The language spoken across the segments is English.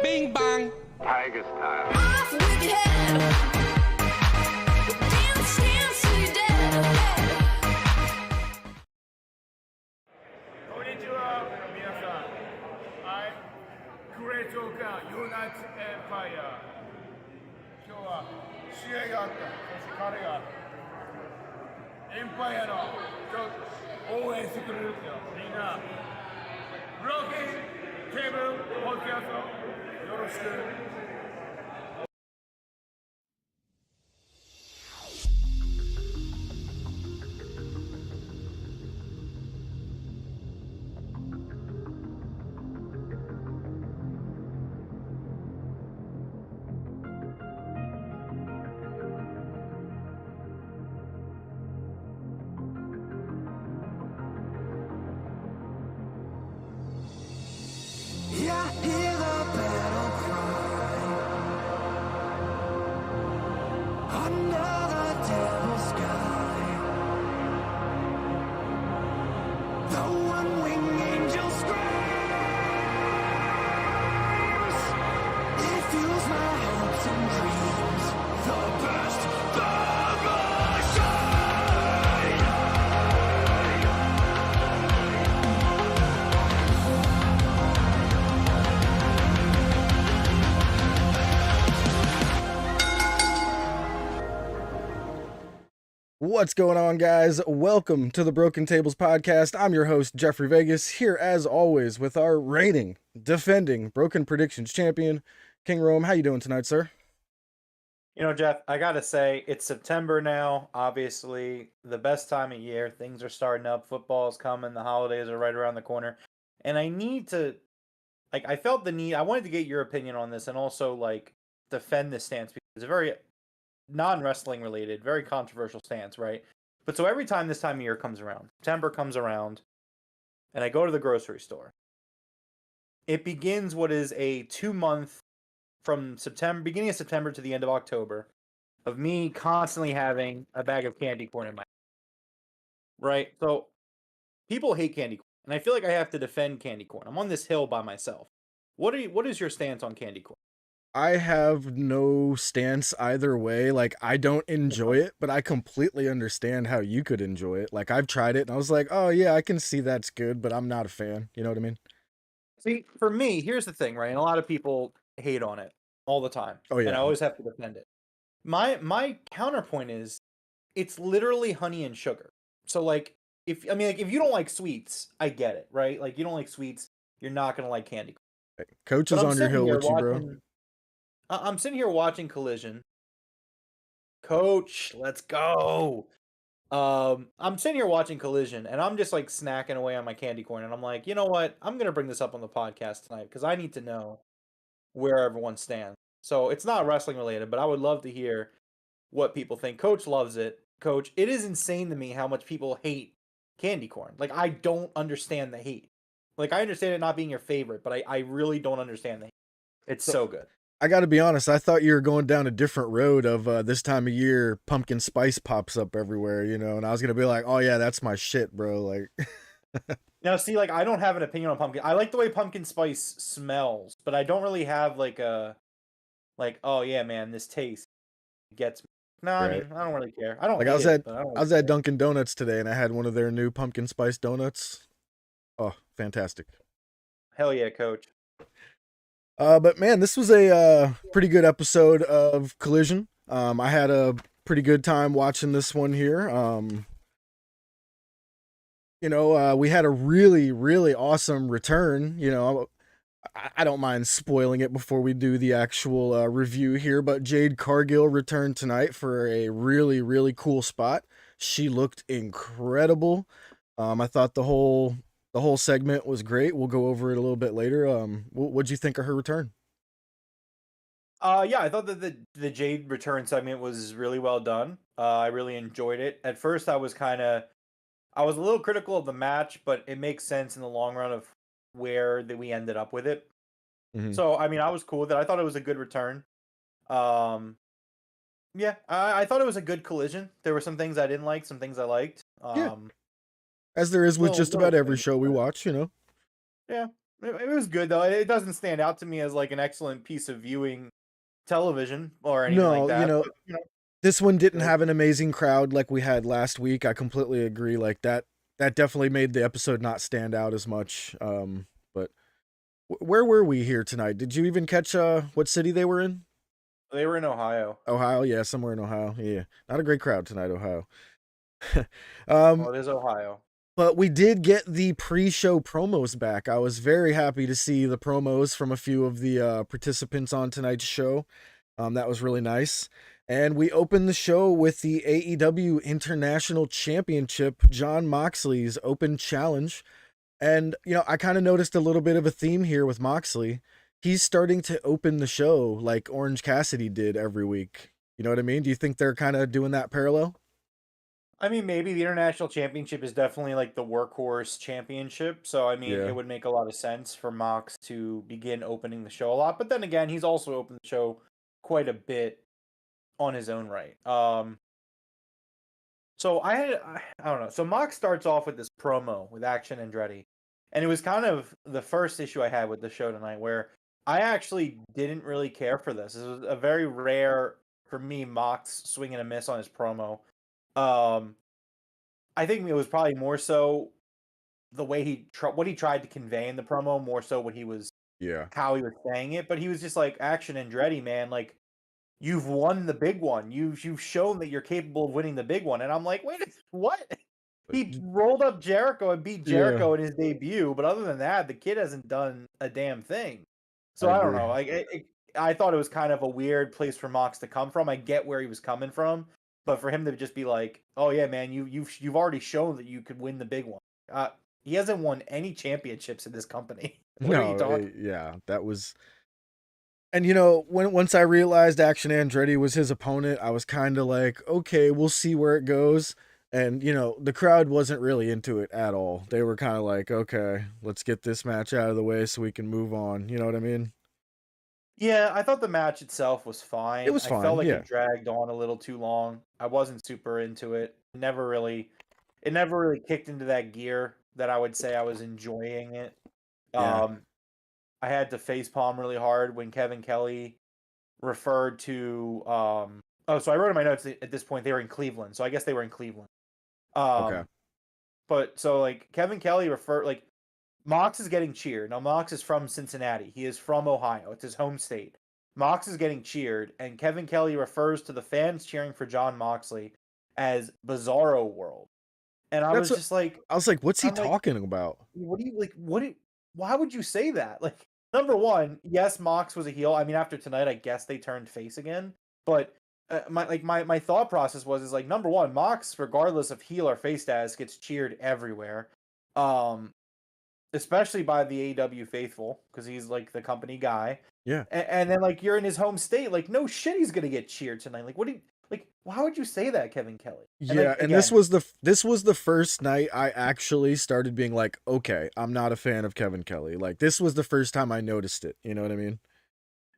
Bing bang. Tiger style. Off with your head. Dance, dance till you're dead. こんにちは、皆さん。I'm Great Joker Unite Empire。今日は試合があった。そして彼がエンパイアの応援してくれるってよ。みんな、ブローキンテーブルポッドキャストよろしく。I hear the battle cry under the devil's sky. The one-winged angel screams. It fuels my hopes and dreams. The best What's going on, guys? Welcome to the Broken Tables podcast. I'm your host, Jeffrey Vegas, here as always with our reigning, defending Broken Predictions champion, King Rome. How you doing tonight, sir? You know, Jeff, I gotta say, it's September now, obviously, the best time of year. Things are starting up, football's coming, the holidays are right around the corner. And I need to, I felt the need, I wanted to get your opinion on this and also, defend this stance because it's a very non-wrestling related, very controversial stance, right? But so every time this time of year comes around, September comes around, and I go to the grocery store, it begins what is a 2-month from September, beginning of September to the end of October, of me constantly having a bag of candy corn in my right. So people hate candy corn, and I feel like I have to defend candy corn. I'm on this hill by myself. What is your stance on candy corn? I have no stance either way. I don't enjoy it, but I completely understand how you could enjoy it. I've tried it, and I was like, oh, yeah, I can see that's good, but I'm not a fan. You know what I mean? See, for me, here's the thing, right? And a lot of people hate on it all the time. Oh, yeah. And I always have to defend it. My counterpoint is it's literally honey and sugar. So if you don't like sweets, I get it, right? You don't like sweets, you're not gonna like candy corn. Coach is on your hill with you, bro. I'm sitting here watching Collision. Coach, let's go. I'm sitting here watching Collision, and I'm just snacking away on my candy corn, and I'm like, you know what? I'm gonna bring this up on the podcast tonight because I need to know where everyone stands. So it's not wrestling related, but I would love to hear what people think. Coach loves it. Coach, it is insane to me how much people hate candy corn. I don't understand the hate. I understand it not being your favorite, but I really don't understand the hate. It's so good. I got to be honest, I thought you were going down a different road of this time of year, pumpkin spice pops up everywhere, and I was going to be like, oh yeah, that's my shit, bro. Now, see, I don't have an opinion on pumpkin. I like the way pumpkin spice smells, but I don't really have oh yeah, man, this taste gets me. No, Right. I mean, I don't really care. I don't I was at I was at Dunkin' Donuts today, and I had one of their new pumpkin spice donuts. Oh, fantastic. Hell yeah, Coach. But man, this was a pretty good episode of Collision. I had a pretty good time watching this one here. We had a really, really awesome return. I don't mind spoiling it before we do the actual review here, but Jade Cargill returned tonight for a really, really cool spot. She looked incredible. I thought the whole segment was great. We'll go over it a little bit later. What'd you think of her return? Yeah, I thought that the Jade return segment was really well done. I really enjoyed it. At first, I was a little critical of the match, but it makes sense in the long run of where that we ended up with it. Mhm. So, I was cool with it. I thought it was a good return. Yeah, I thought it was a good collision. There were some things I didn't like, some things I liked. Yeah. As there is with just about every show we watch, Yeah, It was good though. It doesn't stand out to me as like an excellent piece of viewing television or anything like No, that. But, you know, this one didn't good. have an amazing crowd like we had last week. I completely agree. Like that definitely made the episode not stand out as much. But where were we here tonight? Did you even catch what city they were in? They were in Ohio. Ohio, yeah, somewhere in Ohio. Yeah, not a great crowd tonight, Ohio. Well, it is Ohio. But we did get the pre-show promos back. I was very happy to see the promos from a few of the participants on tonight's show. That was really nice. And we opened the show with the AEW International Championship, Jon Moxley's open challenge. And, I kind of noticed a little bit of a theme here with Moxley. He's starting to open the show like Orange Cassidy did every week. You know what I mean? Do you think they're kind of doing that parallel? I mean, maybe the international championship is definitely like the workhorse championship. So, I mean, Yeah. it would make a lot of sense for Mox to begin opening the show a lot. But then again, he's also opened the show quite a bit on his own right. So I don't know. So Mox starts off with this promo with Action Andretti, and it was kind of the first issue I had with the show tonight, where I actually didn't really care for this. This was a very rare for me Mox swing and a miss on his promo. Um, I think it was probably more so the way what he tried to convey in the promo, more so what he was Yeah. how he was saying it. But he was just like, Action Andretti, man, like you've won the big one. You've shown that you're capable of winning the big one. And I'm like, wait, what? He rolled up Jericho and beat Jericho in his debut, but other than that, the kid hasn't done a damn thing. So I I don't agree. know. Like I thought it was kind of a weird place for Mox to come from. I get where he was coming from, but for him to just be like, "Oh yeah, man, you've already shown that you could win the big one." He hasn't won any championships in this company. What are you No, talking? yeah, that was. And once I realized Action Andretti was his opponent, I was kind of like, okay, we'll see where it goes. And the crowd wasn't really into it at all. They were kind of like, okay, let's get this match out of the way so we can move on. You know what I mean? Yeah, I thought the match itself was fine. It was I felt fine, like yeah. it dragged on a little too long. I wasn't super into it. It never really kicked into that gear that I would say I was enjoying it. Yeah. I had to facepalm really hard when Kevin Kelly referred to so I wrote in my notes that at this point they were in Cleveland. So I guess they were in Cleveland. Okay. But so like Kevin Kelly referred like Mox is getting cheered. Now Mox is from Cincinnati. He is from Ohio. It's his home state. Mox is getting cheered, and Kevin Kelly refers to the fans cheering for John Moxley as Bizarro World. And I That's was what just like, I was like, what's he I'm like, talking about? what do you like? Why would you say that? Like, number one, yes, Mox was a heel. I mean, after tonight, I guess they turned face again. But my thought process was is like number one, Mox, regardless of heel or face status, gets cheered everywhere. Um, Especially by the AEW faithful, because he's like the company guy. Yeah. And then like you're in his home state, like no shit, he's gonna get cheered tonight. Like what do you like? Why would you say that, Kevin Kelly? And Yeah, like and again, this was the first night I actually started being like, okay, I'm not a fan of Kevin Kelly. Like this was the first time I noticed it. You know what I mean?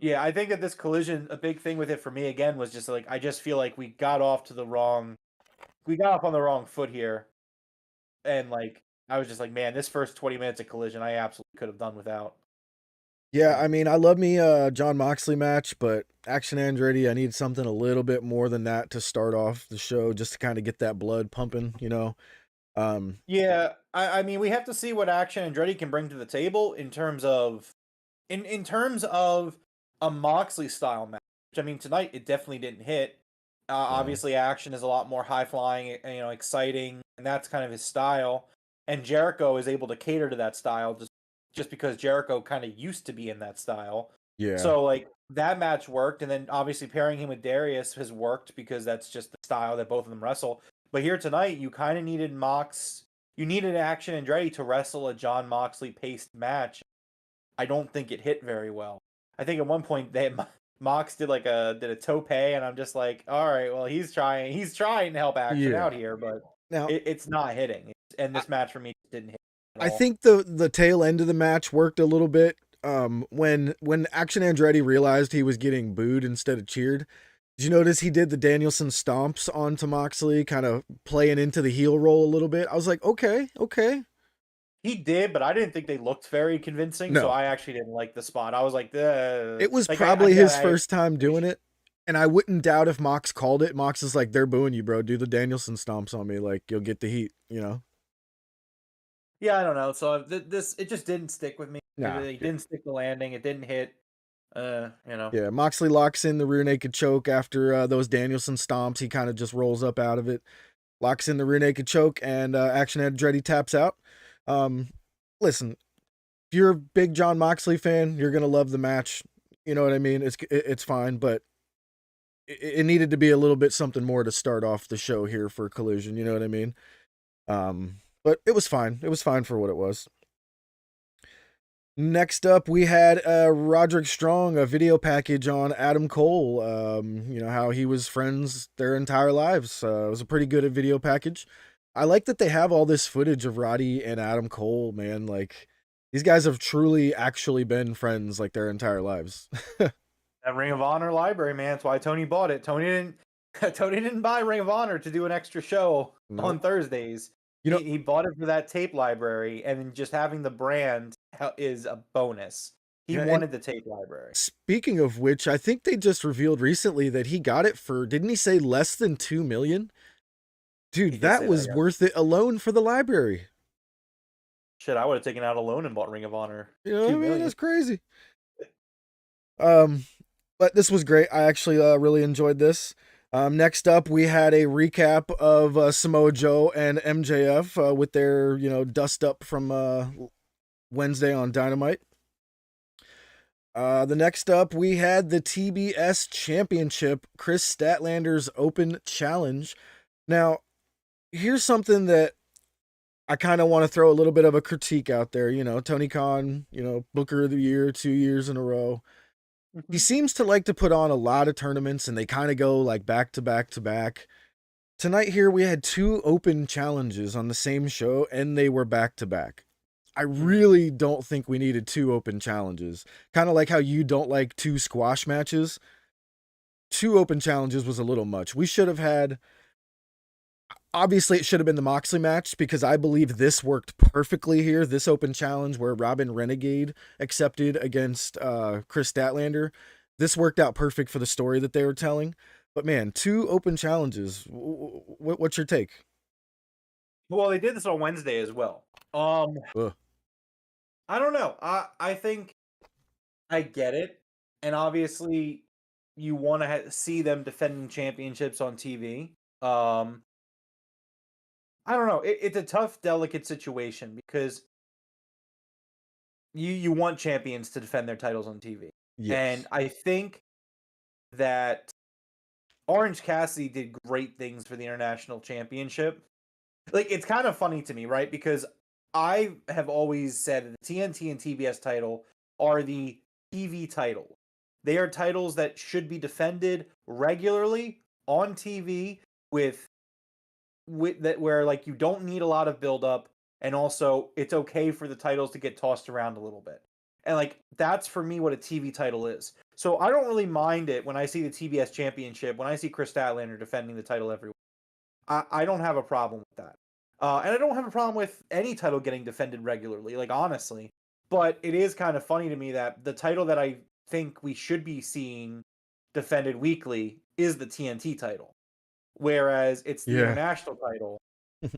yeah, I think that this collision, a big thing with it for me again was just like I just feel like we got off on the wrong foot here, and like I was just like, man, this first 20 minutes of collision, I absolutely could have done without. Yeah, So, I mean, I love me a John Moxley match, but Action Andretti, I need something a little bit more than that to start off the show, just to kind of get that blood pumping. yeah, I mean, we have to see what Action Andretti can bring to the table in terms of in terms of a Moxley style match. Which, I mean, tonight it definitely didn't hit. No. Obviously, Action is a lot more high flying, exciting, and that's kind of his style. And Jericho is able to cater to that style just because Jericho kind of used to be in that style. Yeah. So like that match worked, and then obviously pairing him with Darius has worked because that's just the style that both of them wrestle. But here tonight, you kind of needed you needed Action Andretti to wrestle a John Moxley paced match. I don't think it hit very well. I think at one point Mox did a tope, and I'm just like, all right, well he's trying to help Action Yeah. out here, but Now, it's not hitting. And this match for me didn't hit at I all. think the tail end of the match worked a little bit. When Action Andretti realized he was getting booed instead of cheered, did you notice he did the Danielson stomps onto Moxley, kind of playing into the heel role a little bit? I was like, okay. He did, but I didn't think they looked very convincing, so No, I actually didn't like the spot. I was like, it was like probably again, his I first time doing it. And I wouldn't doubt if Mox called it. Mox is like, they're booing you, bro. Do the Danielson stomps on me. Like, you'll get the heat, you know? yeah, I don't know. So this it just didn't stick with me. Nah. It didn't stick the landing. It didn't hit. You know. Yeah, Moxley locks in the rear naked choke after those Danielson stomps. He kind of just rolls up out of it, locks in the rear naked choke, and Action Andretti taps out. Listen, if you're a big John Moxley fan, you're gonna love the match. You know what I mean? It's fine, but it needed to be a little bit something more to start off the show here for Collision. You know what I mean? But it was fine. It was fine for what it was. Next up, we had Roderick Strong, a video package on Adam Cole. You know, how he was friends their entire lives. It was a pretty good video package. I like that they have all this footage of Roddy and Adam Cole, man. Like, these guys have truly actually been friends like their entire lives. That Ring of Honor library, man. That's why Tony bought it. Tony didn't. Tony didn't buy Ring of Honor to do an extra show on Nope. Thursdays. You know, He bought it for that tape library, and then just having the brand is a bonus. He yeah, and wanted the tape library. speaking of which, I think they just revealed recently that he got it for, didn't he say less than 2 million? He Dude, did that say was yeah. worth it alone for the library. Shit, I would have taken out a loan and bought Ring of Honor. You know what I 2 mean? million. That's crazy. But this was great. I actually really enjoyed this. Next up, we had a recap of Samoa Joe and MJF with their, you know, dust up from Wednesday on Dynamite. The next up, we had the TBS Championship, Kris Statlander's Open Challenge. Now, here's something that I kind of want to throw a little bit of a critique out there. You know, Tony Khan, you know, Booker of the Year 2 years in a row. He seems to like to put on a lot of tournaments and they kind of go like back to back to back. Tonight here we had 2 open challenges on the same show and they were back to back. I really don't think we needed 2 open challenges. Kind of like how you don't like 2 squash matches. 2 open challenges was a little much. We should have had, obviously it should have been the Moxley match because I believe this worked perfectly here. This open challenge where Robin Renegade accepted against Kris Statlander. This worked out perfect for the story that they were telling. But man, 2 open challenges. What's your take? Well, they did this on Wednesday as well. Ugh. I don't know. I think I get it, and obviously you want to see them defending championships on TV. I don't know. It's a tough, delicate situation because you want champions to defend their titles on TV, Yes. and I think that Orange Cassidy did great things for the international championship. Like, it's kind of funny to me, right? Because I have always said that the TNT and TBS title are the TV title. They are titles that should be defended regularly on TV with that, where like you don't need a lot of build up, and also it's okay for the titles to get tossed around a little bit. And like that's for me what a TV title is. So I don't really mind it when I see the TBS championship, when I see Kris Statlander defending the title every week. I don't have a problem with that. And I don't have a problem with any title getting defended regularly, like honestly. But it is kind of funny to me that the title that I think we should be seeing defended weekly is the TNT title. Whereas it's the Yeah. international title.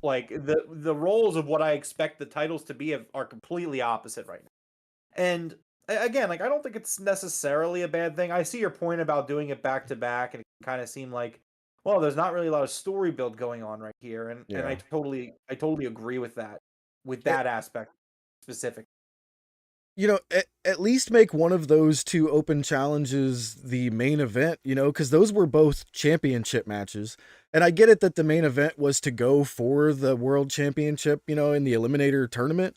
Like the roles of what I expect the titles to be are completely opposite right now. And again, like I don't think it's necessarily a bad thing. I see your point about doing it back to back, and it can kind of seem like, well, there's not really a lot of story build going on right here, and Yeah. I totally agree with that aspect specifically. You know, at least make one of those 2 open challenges the main event, you know, because those were both championship matches. And I get it that the main event was to go for the world championship, you know, in the eliminator tournament,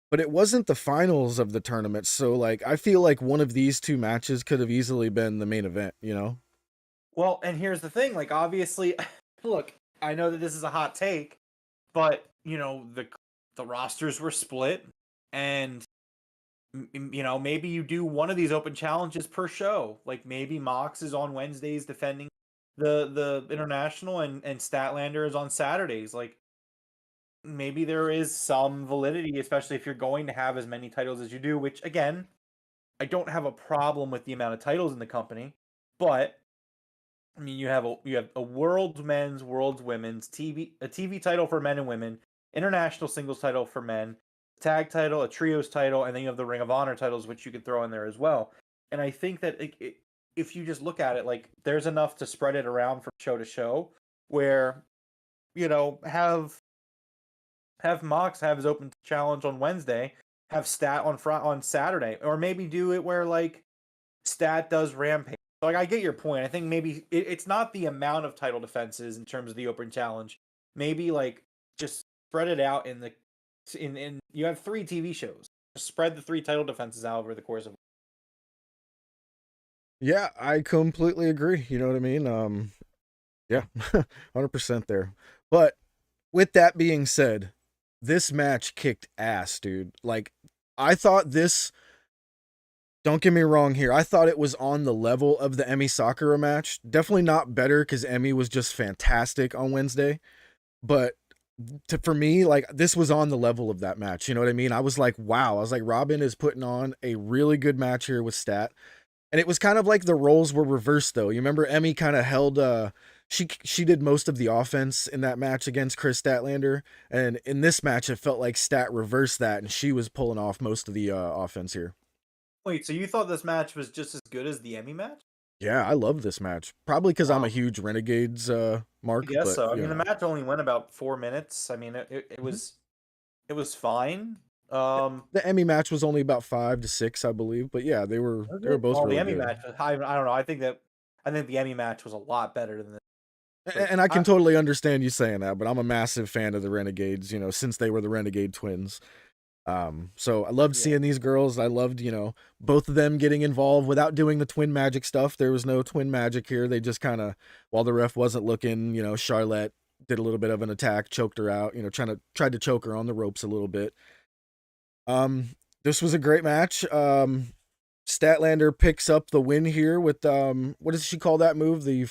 but it wasn't the finals of the tournament. So, like, I feel like one of these 2 matches could have easily been the main event, you know? Well, and here's the thing, like obviously, look, I know that this is a hot take, but you know the rosters were split, and you know maybe you do one of these open challenges per show. Like maybe Mox is on Wednesdays defending the international, and Statlander is on Saturdays. Like maybe there is some validity, especially if you're going to have as many titles as you do, which again, I don't have a problem with the amount of titles in the company, but I mean, you have a world's men's, world's women's a TV title for men and women, international singles title for men, tag title, a trios title, and then you have the Ring of Honor titles, which you could throw in there as well. And I think that if you just look at it, like there's enough to spread it around from show to show, where have Mox have his open challenge on Wednesday, have Stat on Saturday, or maybe do it where like Stat does Rampage. Like I get your point. I think maybe it's not the amount of title defenses in terms of the open challenge. Maybe like just spread it out in you have 3 TV shows. Just spread the 3 title defenses out over the course of. Yeah, I completely agree. You know what I mean? Yeah, 100% there. But with that being said, this match kicked ass, dude. Like, I thought this, don't get me wrong here, I thought it was on the level of the Emi Sakura match. Definitely not better because Emi was just fantastic on Wednesday. But for me, like, this was on the level of that match. You know what I mean? I was like, wow. I was like, Robin is putting on a really good match here with Stat. And it was kind of like the roles were reversed, though. You remember Emmy kind of held she did most of the offense in that match against Kris Statlander, and in this match it felt like Stat reversed that and she was pulling off most of the offense here. Wait, so you thought this match was just as good as the Emmy match? Yeah, I love this match. Probably because I'm a Wow. huge Renegades I mark, guess but so. I you mean, the know. match only went about 4 minutes. I mean, Mhm. it was fine. The Emmy match was only about 5 to 6, I believe, but yeah, Was they were it? both Well, the really Emmy good. match was I don't know. I think the Emmy match was a lot better than this. But And I can totally understand you saying that, but I'm a massive fan of the Renegades, you know, since they were the Renegade twins. So I loved yeah. seeing these girls. I loved, you know, both of them getting involved without doing the twin magic stuff. There was no twin magic here. They just kind of, while the ref wasn't looking, you know, Charlotte did a little bit of an attack, choked her out, you know, tried to choke her on the ropes a little bit. Um, this was a great match. Statlander picks up the win here with what does she call that move? The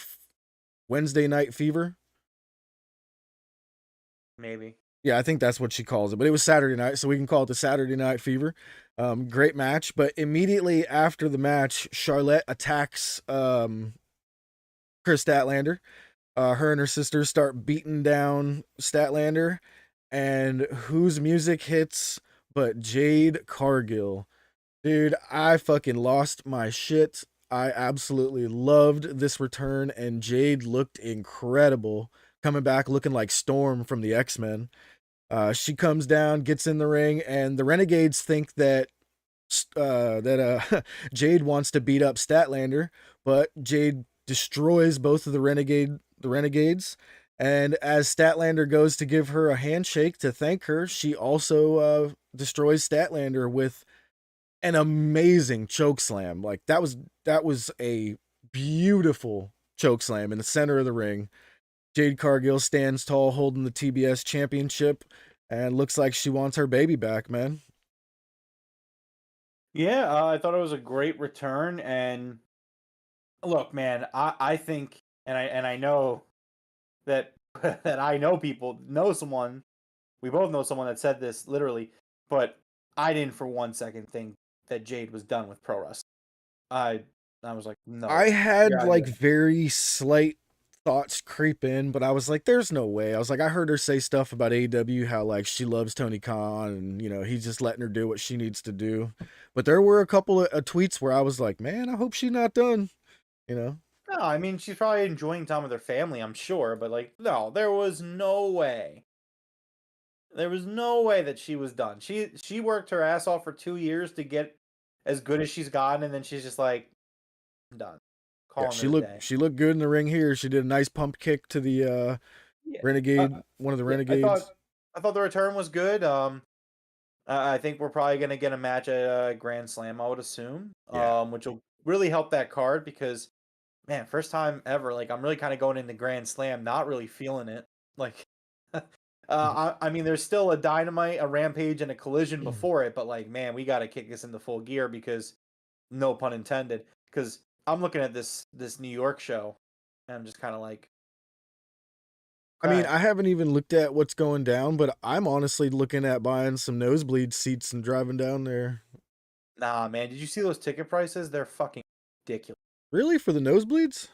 Wednesday Night Fever. Maybe. Yeah, I think that's what she calls it, but it was Saturday night, so we can call it the Saturday Night Fever. Great match, but immediately after the match, Charlotte attacks Kris Statlander. Her and her sister start beating down Statlander, and whose music hits but Jade Cargill. Dude, I fucking lost my shit. I absolutely loved this return, and Jade looked incredible, coming back looking like Storm from the X-Men. She comes down, gets in the ring, and the Renegades think that Jade wants to beat up Statlander, but Jade destroys both of the Renegades. And as Statlander goes to give her a handshake to thank her, she also destroys Statlander with an amazing choke slam. Like that was a beautiful choke slam in the center of the ring. Jade Cargill stands tall holding the TBS championship and looks like she wants her baby back, man. Yeah, I thought it was a great return. And look, man, I think, and I know that that I know people know someone. We both know someone that said this literally, but I didn't for 1 second think that Jade was done with pro wrestling. I I was like, no, I you're had out of like here. very slight thoughts creep in, but I was like, there's no way. I was like, I heard her say stuff about AEW, how like she loves Tony Khan and, you know, he's just letting her do what she needs to do. But there were a couple of tweets where I was like, man, I hope she's not done, you know? No, I mean she's probably enjoying time with her family, I'm sure, but like, no, there was no way. There was no way that she was done. She worked her ass off for 2 years to get as good as she's gotten, and then she's just like, I'm done. Yeah, Calling it a day. she looked good in the ring here. She did a nice pump kick to the Yeah. Renegade, one of the Yeah, Renegades. I thought the return was good. I think we're probably gonna get a match at Grand Slam, I would assume. Yeah. Which will really help that card because man, first time ever, like I'm really kind of going into Grand Slam, not really feeling it. Like I mean there's still a dynamite, a rampage, and a collision before it, but like man, we gotta kick this into full gear because no pun intended. Because I'm looking at this New York show and I'm just kind of like I mean, Okay. I haven't even looked at what's going down, but I'm honestly looking at buying some nosebleed seats and driving down there. Nah, man. Did you see those ticket prices? They're fucking ridiculous. Really, for the nosebleeds?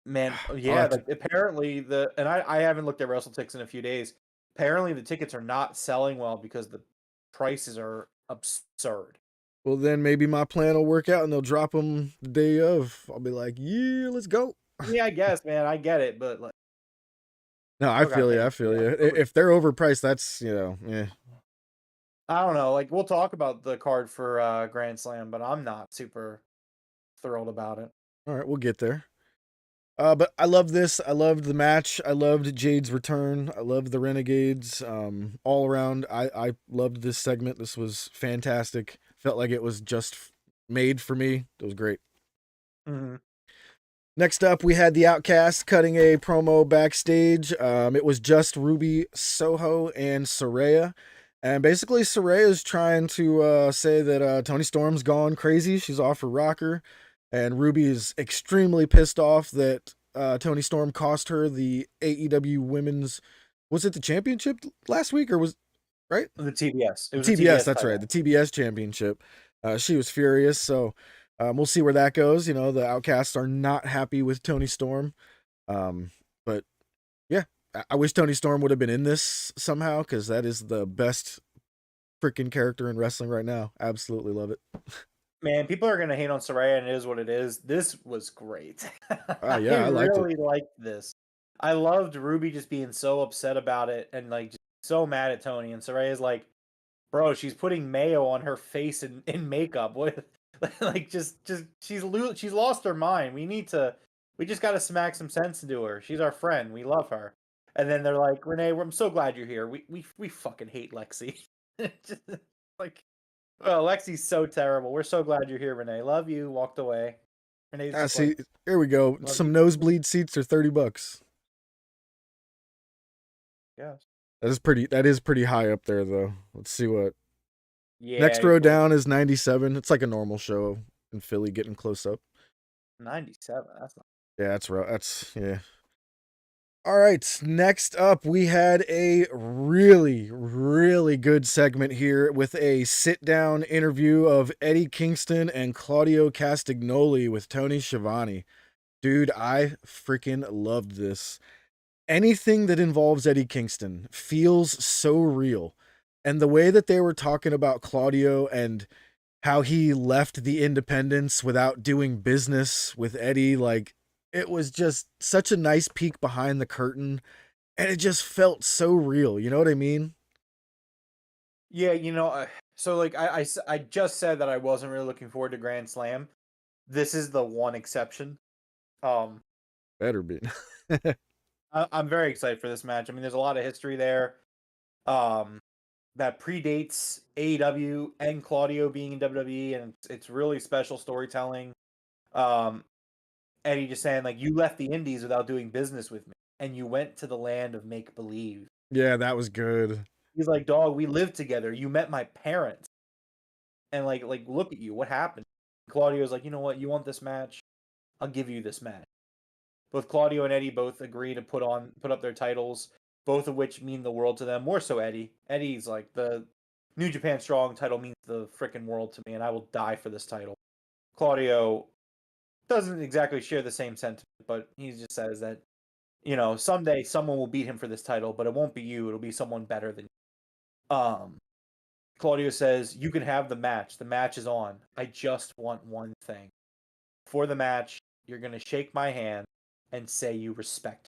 Man, I'll yeah, have to. like apparently I haven't looked at WrestleTix in a few days. Apparently the tickets are not selling well because the prices are absurd. Well, then maybe my plan will work out, and they'll drop them the day of. I'll be like, yeah, let's go. Yeah, I guess, man, I get it, but like No, I still gotta feel you. make I feel yeah. you. If they're overpriced, that's yeah. I don't know. Like we'll talk about the card for Grand Slam, but I'm not super thrilled about it. All right, we'll get there. But I love this. I loved the match. I loved Jade's return. I loved the Renegades. All around, I loved this segment. This was fantastic. Felt like it was just made for me. It was great. Mhm. Next up, we had the Outcast cutting a promo backstage. It was just Ruby Soho and Saraya. And basically, Saraya is trying to say that Tony Storm's gone crazy. She's off her rocker. And Ruby is extremely pissed off that Tony Storm cost her the AEW Women's. Was it the championship last week or was right? The TBS. It was a TBS, TBS that's right. title. The TBS championship. She was furious. So we'll see where that goes. You know, the Outcasts are not happy with Tony Storm. But yeah, I wish Tony Storm would have been in this somehow because that is the best freaking character in wrestling right now. Absolutely love it. Man, people are gonna hate on Saraya, and it is what it is. This was great. I Yeah, I liked it. really liked this. I loved Ruby just being so upset about it and like just so mad at Tony. And Saraya's like, bro, she's putting mayo on her face in makeup. What like just she's lost her mind. We just gotta smack some sense into her. She's our friend. We love her. And then they're like, Renee, I'm so glad you're here. We fucking hate Lexi. Just, like well, Lexi's so terrible. We're so glad you're here, Renee. Love you. Walked away. Renee's just See, like, here we go. love Some you. nosebleed seats are $30. Yes. That is pretty high up there though. Let's see what next Yeah, row well, down is 97. It's like a normal show in Philly getting close up. 97. That's not. Yeah, that's yeah. All right, next up we had a really really good segment here with a sit down interview of Eddie Kingston and Claudio Castagnoli with Tony Schiavone. Dude, I freaking loved this. Anything that involves Eddie Kingston feels so real. And the way that they were talking about Claudio and how he left the independents without doing business with Eddie, like it was just such a nice peek behind the curtain and it just felt so real. You know what I mean? Yeah, so like I just said that I wasn't really looking forward to Grand Slam. This is the one exception. Um, Better be. I'm very excited for this match. I mean, there's a lot of history there. Um, that predates AEW and Claudio being in WWE, and it's really special storytelling. Um, Eddie just saying like, you left the Indies without doing business with me, and you went to the land of make believe. Yeah, that was good. He's like, dog, we lived together. You met my parents, and like look at you. What happened? Claudio's like, you know what? You want this match? I'll give you this match. Both Claudio and Eddie both agree to put up their titles, both of which mean the world to them. More so Eddie. Eddie's like, the New Japan Strong title means the freaking world to me, and I will die for this title. Claudio doesn't exactly share the same sentiment, but he just says that, someday someone will beat him for this title, but it won't be you. It'll be someone better than you. Claudio says, you can have the match. The match is on. I just want one thing. For the match, you're going to shake my hand and say you respect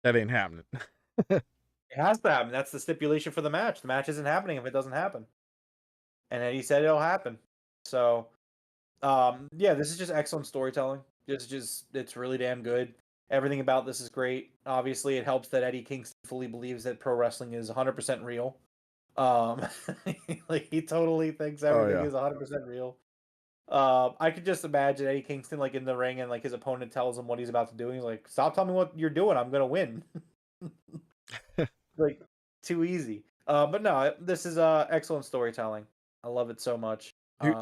That ain't happening. it. It has to happen. That's the stipulation for the match. The match isn't happening if it doesn't happen. And Eddie said it'll happen. So, yeah, this is just excellent storytelling. It's really damn good. Everything about this is great. Obviously, it helps that Eddie Kingston fully believes that pro wrestling is 100% real. Um, like he totally thinks Oh everything yeah. is 100% real. I could just imagine Eddie Kingston like in the ring and like his opponent tells him what he's about to do. And he's like, "Stop telling me what you're doing. I'm gonna win." Like too easy. But no, this is excellent storytelling. I love it so much. Dude,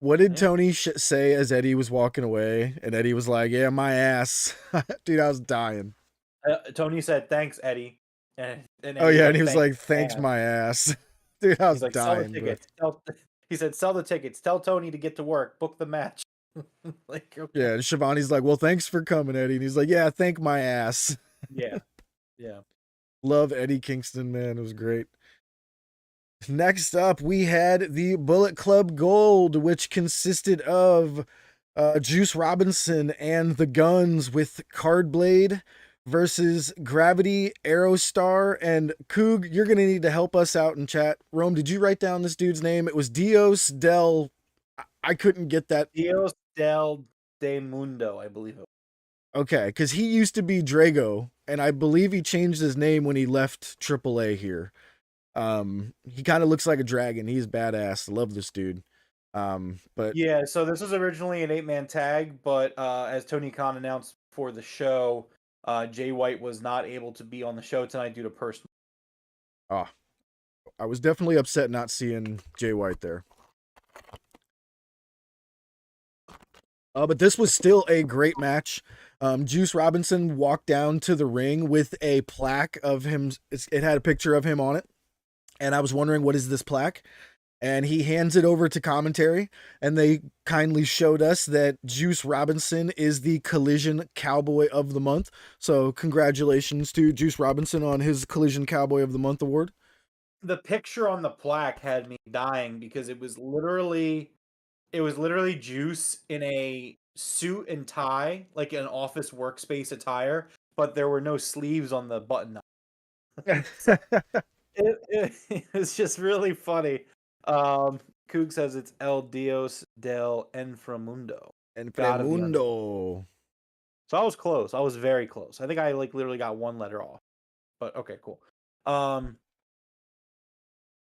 What did Yeah. Tony say as Eddie was walking away? And Eddie was like, "Yeah, my ass." Dude, I was dying. Tony said, "Thanks, Eddie," and Oh Eddie was yeah, and like, he was "Thanks, like, "Thanks, ass." my ass." Dude, I was He's like, "Sell the dying, bro. tickets." He said, "Sell the tickets. Tell Tony to get to work. Book the match." Like, okay. Yeah, and Shivani's like, "Well, thanks for coming, Eddie." And he's like, "Yeah, thank my ass." Yeah, yeah. Love Eddie Kingston, man. It was great. Next up, we had the Bullet Club Gold, which consisted of Juice Robinson and the Guns with Cardblade versus Gravity, Aerostar, and Coog. You're going to need to help us out in chat. Rome, did you write down this dude's name? It was Dios del... I couldn't get that. Dios del de Mundo, I believe it was. Okay, because he used to be Drago, and I believe he changed his name when he left AAA here. He kind of looks like a dragon. He's badass. Love this dude. But Yeah, so this was originally an 8-man tag, but as Tony Khan announced before the show, Jay White was not able to be on the show tonight due to personal. I was definitely upset not seeing Jay White there. But this was still a great match. Juice Robinson walked down to the ring with a plaque of him. It had a picture of him on it. And I was wondering, what is this plaque? And he hands it over to commentary, and they kindly showed us that Juice Robinson is the Collision Cowboy of the Month. So congratulations to Juice Robinson on his Collision Cowboy of the Month award. The picture on the plaque had me dying because it was literally Juice in a suit and tie, like an office workspace attire, but there were no sleeves on the button. It was just really funny. Coog says it's El Dios del Inframundo. And Gotta be under- Fremundo. So I was close. I was very close. I think I like literally got one letter off. But okay, cool.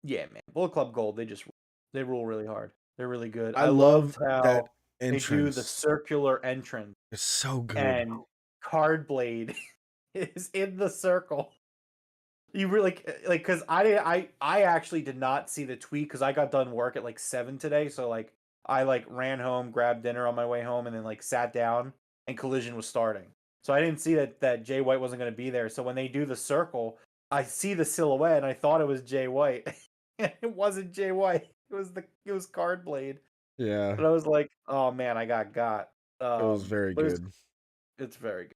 Yeah, man. Bullet Club Gold, they rule really hard. They're really good. I loved love how that they do the entrance. circular entrance It's so good. and Cardblade is in the circle. You really like because I actually did not see the tweet because I got done work at like 7 today, so like I like ran home, grabbed dinner on my way home, and then like sat down and Collision was starting. So I didn't see that Jay White wasn't going to be there. So when they do the circle, I see the silhouette and I thought it was Jay White. And it wasn't Jay White. It was Cardblade. Yeah, But I was like, oh man, I got. it was very but good. It's very good.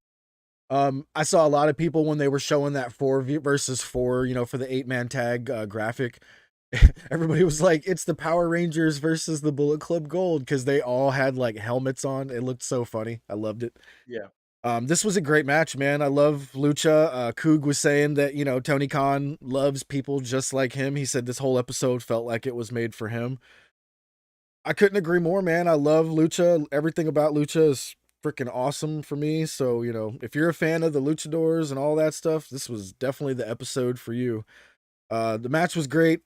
I saw a lot of people when they were showing that 4 versus 4, for the 8-man tag graphic. Everybody was like, "It's the Power Rangers versus the Bullet Club Gold," because they all had like helmets on. It looked so funny. I loved it. Yeah. This was a great match, man. I love Lucha. Coog was saying that, Tony Khan loves people just like him. He said this whole episode felt like it was made for him. I couldn't agree more, man. I love Lucha. Everything about Lucha is freaking awesome for me. So, if you're a fan of the Luchadors and all that stuff, this was definitely the episode for you. The match was great.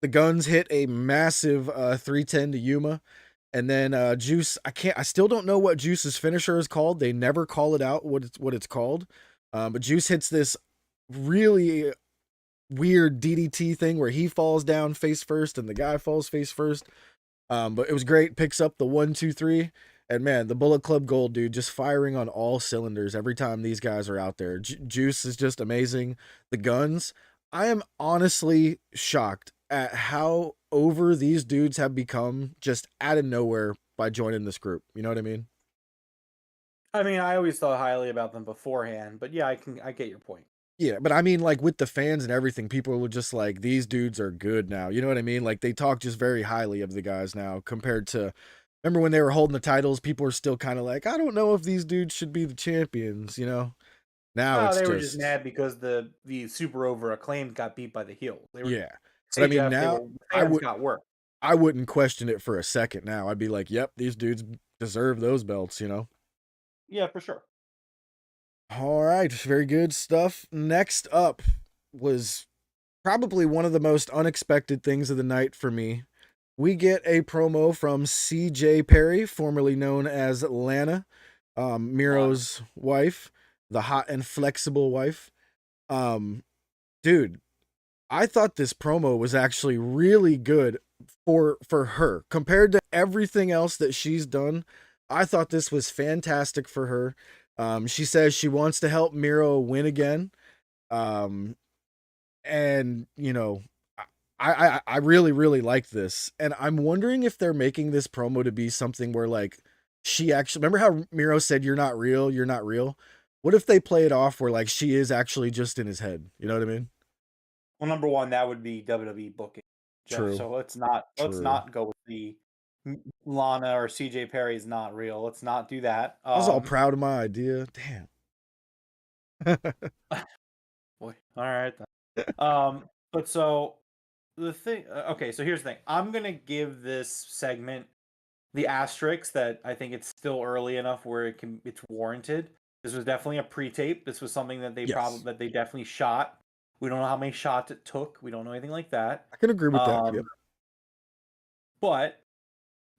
The Guns hit a massive 310 to Yuma. And then Juice, I still don't know what Juice's finisher is called. They never call it out what it's called. But Juice hits this really weird DDT thing where he falls down face first and the guy falls face first. But it was great. Picks up the 1, 2, 3. And man, the Bullet Club Gold, dude, just firing on all cylinders every time these guys are out there. Juice is just amazing. The Guns, I am honestly shocked at how over these dudes have become just out of nowhere by joining this group. You know what I mean? I mean, I always thought highly about them beforehand, but yeah, I get your point. Yeah, but I mean, like with the fans and everything, people were just like, these dudes are good now. You know what I mean? Like they talk just very highly of the guys now compared to, remember when they were holding the titles, people were still kind of like, I don't know if these dudes should be the champions, Now it's they were just mad because the super over acclaimed got beat by the heel. They were, yeah. But I mean, now got work. I wouldn't question it for a second now. I'd be like, yep, these dudes deserve those belts, Yeah, for sure. All right, very good stuff. Next up was probably one of the most unexpected things of the night for me. We get a promo from CJ Perry, formerly known as Lana, Miro's wife, the hot and flexible wife. Dude, I thought this promo was actually really good. for her compared to everything else that she's done. I thought this was fantastic for her. She says she wants to help Miro win again. Um, and I really really like this, and I'm wondering if they're making this promo to be something where like she actually remember how Miro said you're not real, you're not real. What if they play it off where like she is actually just in his head? You know what I mean? Well, number one, that would be WWE booking, Jeff. True. So let's True. not go with the Lana or CJ Perry's not real. Let's not do that. I was all proud of my idea. Damn. Boy, all right then. But so the thing. Okay, so here's the thing. I'm gonna give this segment the asterisk that I think it's still early enough where it's warranted. This was definitely a pre-tape. This was something that they Yes. definitely shot. We don't know how many shots it took. We don't know anything like that. I can agree with that. Yep. But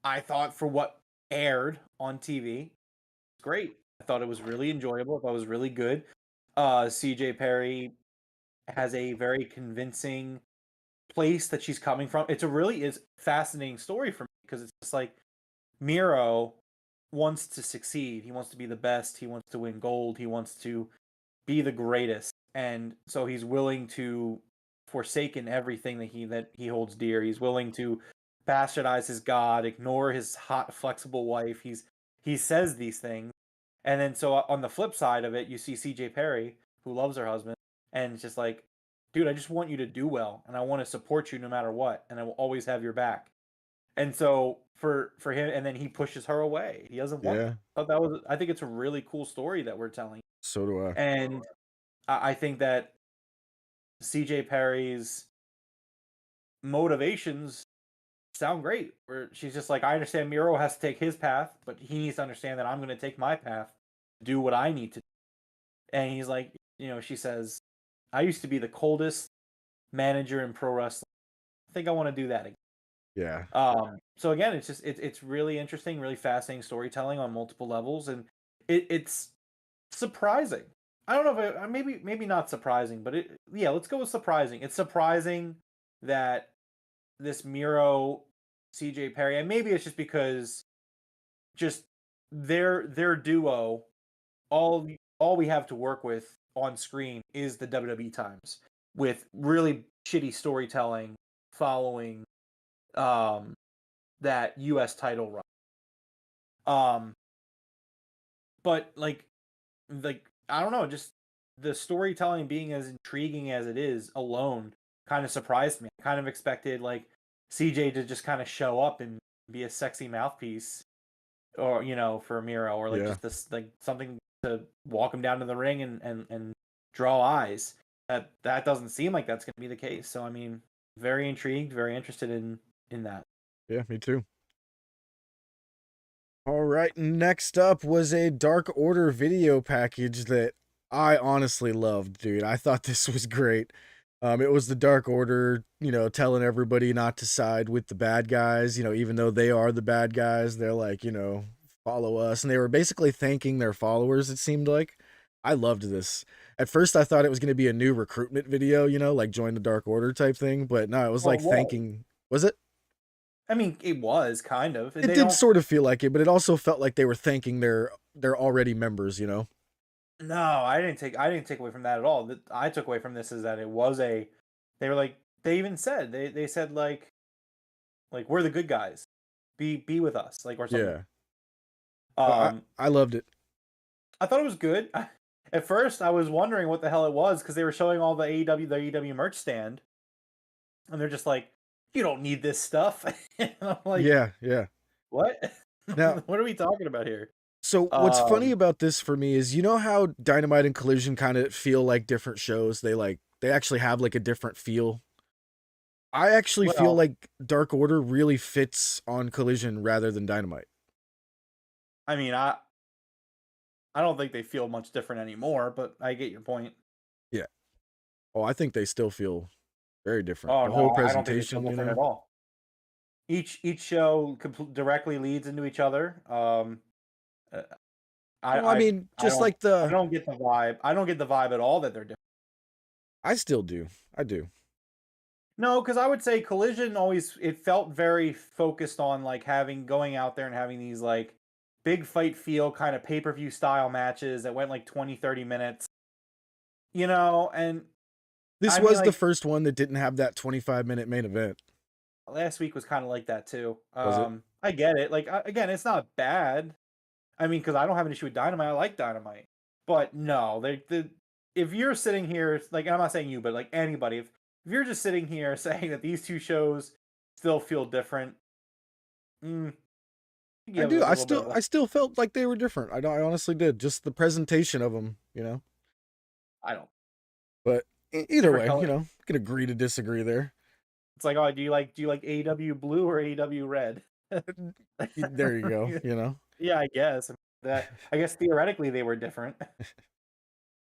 I thought for what aired on TV, it's great. I thought it was really enjoyable. I thought it was really good. CJ Perry has a very convincing place that she's coming from. It's a really is fascinating story for me because it's just like Miro wants to succeed. He wants to be the best. He wants to win gold. He wants to be the greatest. And so he's willing to forsaken everything that he holds dear. He's willing to bastardize his god, ignore his hot, flexible wife. He says these things. And then so on the flip side of it, you see CJ Perry, who loves her husband, and it's just like, dude, I just want you to do well, and I want to support you no matter what, and I will always have your back. And so for him, and then he pushes her away. He doesn't want Yeah. that. But that was, I think it's a really cool story that we're telling. So do I. And I think that CJ Perry's motivations sound great. Where she's just like, I understand Miro has to take his path, but he needs to understand that I'm going to take my path, do what I need to do. And he's like, she says, I used to be the coldest manager in pro wrestling. I think I want to do that again. Yeah. So again, it's just it's really interesting, really fascinating storytelling on multiple levels, and it's surprising. I don't know if maybe not surprising, but let's go with surprising. It's surprising that this Miro CJ Perry, and maybe it's just because just their duo, all we have to work with on screen is the WWE times with really shitty storytelling following that US title run. But like I don't know, just the storytelling being as intriguing as it is alone kind of surprised me. I kind of expected like CJ to just kind of show up and be a sexy mouthpiece, or for Miro, or like Yeah. just this like something to walk him down to the ring and draw eyes. That doesn't seem like that's going to be the case. So I mean, very intrigued, very interested in that. Yeah, me too. All right, next up was a Dark Order video package that I honestly loved, dude. I thought this was great. It was the Dark Order, telling everybody not to side with the bad guys, even though they are the bad guys. They're like, follow us. And they were basically thanking their followers, it seemed like. I loved this. At first, I thought it was going to be a new recruitment video, like join the Dark Order type thing. But no, it was like thanking. Was it? I mean, it was kind of. It did sort of feel like it, but it also felt like they were thanking their already members, No, I didn't take away from that at all. I took away from this is that it was they were like, they even said they said like we're the good guys, be with us, like, or something. Yeah. I loved it. I thought it was good. At first, I was wondering what the hell it was because they were showing all the AEW merch stand, and they're just like, you don't need this stuff. And I'm like, Yeah. what? Now, what are we talking about here? so what's funny about this for me is, how Dynamite and Collision kind of feel like different shows. They actually have like a different feel. I actually feel like Dark Order really fits on Collision rather than Dynamite. I mean, I don't think they feel much different anymore, but I get your point. Yeah. Oh, I think they still feel very different. Oh The no, whole I don't think they feel presentation, different at all. Each show directly leads into each other. I mean, just like I don't get the vibe. I don't get the vibe at all that they're different. I still do. I do. No, because I would say Collision always it felt very focused on like going out there and having these like big fight feel kind of pay-per-view style matches that went like 20, 30 minutes. And This I mean was the like first one that didn't have that 25-minute main event, last week was kind of like that too. was it? I get it. Like again, it's not bad. I mean, because I don't have an issue with Dynamite. I like Dynamite. But no, if you're sitting here, like, and I'm not saying you, but like anybody, if you're just sitting here saying that these two shows still feel different, mm, I give do. us a little bit of I still felt like they were different. I honestly did. Just the presentation of them, I don't. But either Different way, color. can agree to disagree there. It's like, oh, do you like AEW Blue or AEW Red? There you go. Yeah, I guess. I guess theoretically they were different.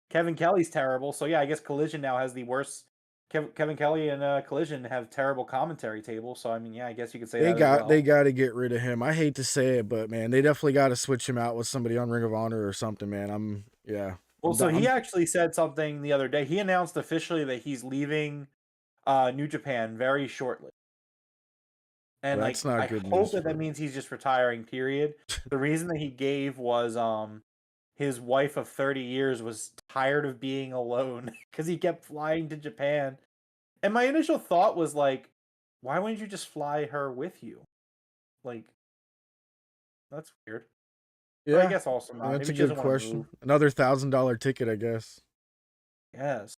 Kevin Kelly's terrible, so yeah, I guess Collision now has the worst. Kevin Kelly and Collision have terrible commentary tables, so I mean, yeah, I guess you could say that as well. They got to get rid of him. I hate to say it, but man, they definitely got to switch him out with somebody on Ring of Honor or something, man. Well, so he I'm- actually said something the other day. He announced officially that he's leaving New Japan very shortly. And Well, that's like not I good hope news that for that means he's just retiring, period. The reason that he gave was his wife of 30 years was tired of being alone because he kept flying to Japan. And my initial thought was like, why wouldn't you just fly her with you? Like, that's weird. But I Yeah, guess also not. that's Maybe a she doesn't good want to question. move. Another $1,000 ticket, I guess. Yes.